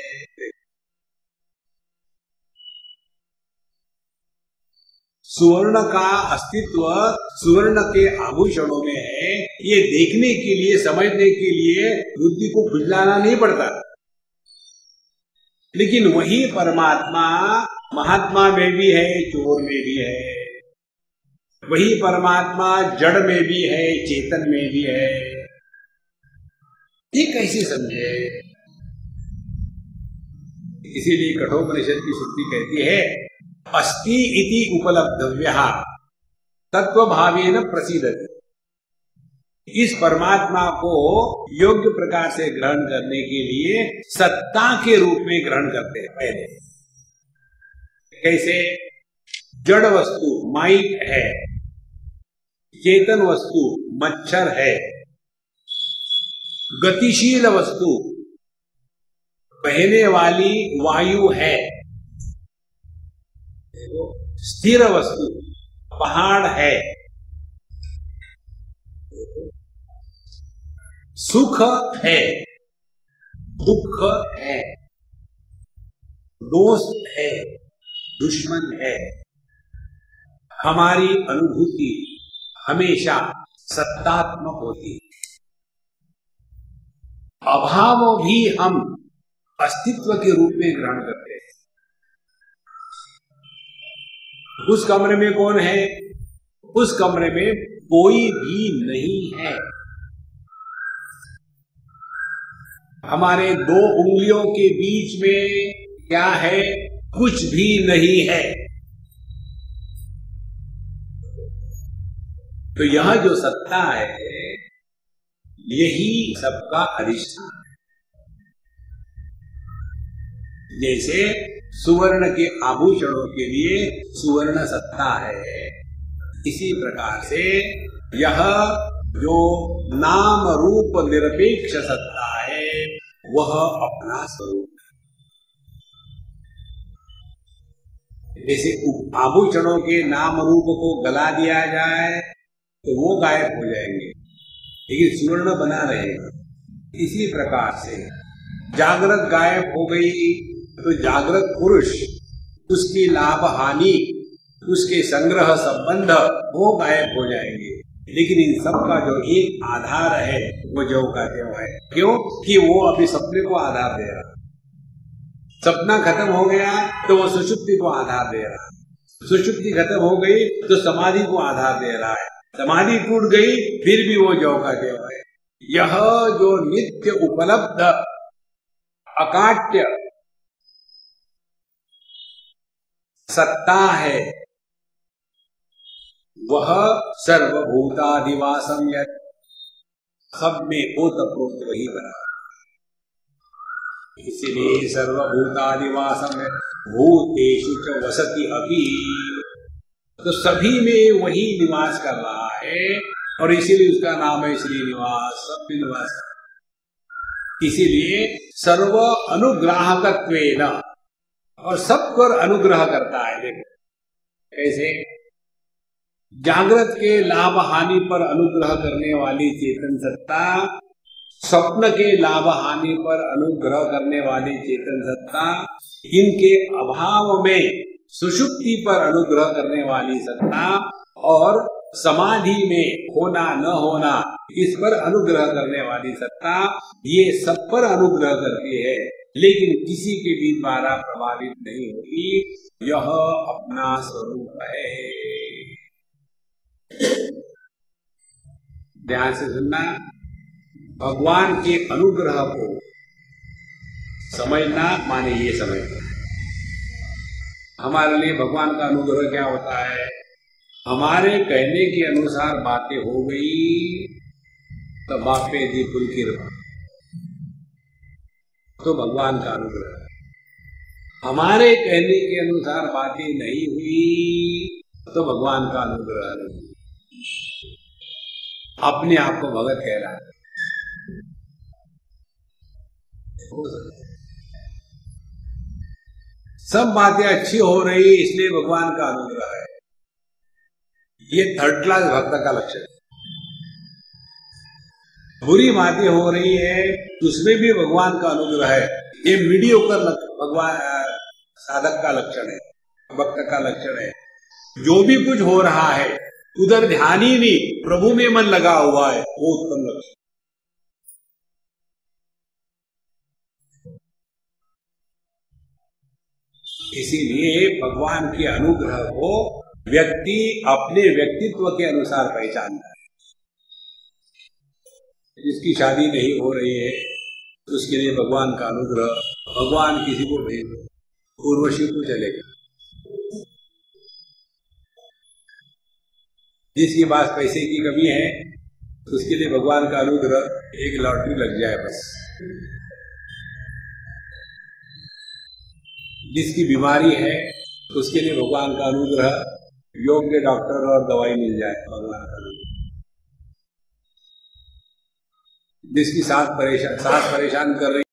सुवर्ण का अस्तित्व सुवर्ण के आभूषणों में है। ये देखने के लिए, समझने के लिए बुद्धि को खुजलाना नहीं पड़ता। लेकिन वही परमात्मा महात्मा में भी है, चोर में भी है। वही परमात्मा जड़ में भी है, चेतन में भी है। ये कैसे समझे? इसीलिए कठोपनिषद की श्रुति कहती है, अस्ति इति उपलब्धव्यः तत्वभावेन प्रसीदति। इस परमात्मा को योग्य प्रकार से ग्रहण करने के लिए सत्ता के रूप में ग्रहण करते हैं पहले। कैसे? जड़ वस्तु माइक है, चेतन वस्तु मच्छर है, गतिशील वस्तु बहने वाली वायु है, स्थिर वस्तु पहाड़ है, सुख है, दुख है, दोस्त है, दुश्मन है। हमारी अनुभूति हमेशा सत्तात्मक होती है। अभाव भी हम अस्तित्व के रूप में ग्रहण करते हैं। उस कमरे में कौन है? उस कमरे में कोई भी नहीं है। हमारे दो उंगलियों के बीच में क्या है? कुछ भी नहीं है। तो यह जो सत्ता है यही सबका अधिष्ठान है। जैसे सुवर्ण के आभूषणों के लिए सुवर्ण सत्ता है, इसी प्रकार से यह जो नाम रूप निरपेक्ष सत्ता है वह अपना स्वरूप है। जैसे आभूषणों के नाम रूप को गला दिया जाए तो वो गायब हो जाएंगे, लेकिन सुवर्ण बना रहेगा। इसी प्रकार से जागृत गायब हो गई तो जागृत पुरुष, उसकी लाभ हानि, उसके संग्रह संबंध वो गायब हो जाएंगे। लेकिन इन सब का जो एक आधार है वो ज्यों का त्यों है। क्यों? कि वो अभी सपने को आधार दे रहा। सपना खत्म हो गया तो वो सुषुप्ति को आधार दे रहा, सुषुप्ति खत्म हो गई तो समाधि को आधार दे रहा है, समाधि टूट गई फिर भी वो ज्यों का त्यों है। यह जो नित्य उपलब्ध अकाट्य सत्ता है वह सर्वभूतादिवासं यत्, सब में ओतप्रोत वही बना। इसलिए सर्वभूतादिवासं भूतेषु च वसति अपि, तो सभी में वही निवास कर रहा है और इसीलिए उसका नाम है श्रीनिवास, सब में निवास। इसीलिए सर्व अनुग्राहकत्वेन, और सब पर अनुग्रह करता है। देखो कैसे? जागृत के लाभ हानि पर अनुग्रह करने वाली चेतन सत्ता, स्वप्न के लाभ हानि पर अनुग्रह करने वाली चेतन सत्ता, इनके अभाव में सुषुप्ति पर अनुग्रह करने वाली सत्ता, और समाधि में होना न होना इस पर अनुग्रह करने वाली सत्ता, ये सब पर अनुग्रह करती है लेकिन किसी के भी द्वारा प्रभावित नहीं होती। यह अपना स्वरूप है। ध्यान से सुनना, भगवान के अनुग्रह को समझना माने ये समझना, हमारे लिए भगवान का अनुग्रह क्या होता है? हमारे कहने के अनुसार बातें हो गई तो बापे दी कुल कृपा, तो भगवान का अनुग्रह। हमारे कहने के अनुसार बातें नहीं हुई तो भगवान का अनुग्रह नहीं। अपने आप को भगत कह रहा है। सब बातें अच्छी हो रही इसलिए भगवान का अनुग्रह है, ये थर्ड क्लास भक्त का लक्षण है। बुरी बातें हो रही है उसमें भी भगवान का अनुग्रह है, ये मीडियोकर भगवान साधक का लक्षण है, भक्त का लक्षण है। जो भी कुछ हो रहा है उधर ध्यान ही नहीं, प्रभु में मन लगा हुआ है, वो उत्तम लक्षण। इसीलिए भगवान के अनुग्रह को व्यक्ति अपने व्यक्तित्व के अनुसार पहचानता है। जिसकी शादी नहीं हो रही है उसके लिए भगवान का अनुग्रह, भगवान किसी को भेज दो, उर्वशी को चलेगा। जिसके पास पैसे की कमी है उसके लिए भगवान का अनुग्रह, एक लॉटरी लग जाए बस। जिसकी बीमारी है उसके लिए भगवान का अनुग्रह, योग्य डॉक्टर और दवाई मिल जाए, भगवान का अनुग्रह। जिसकी सास परेशान कर रही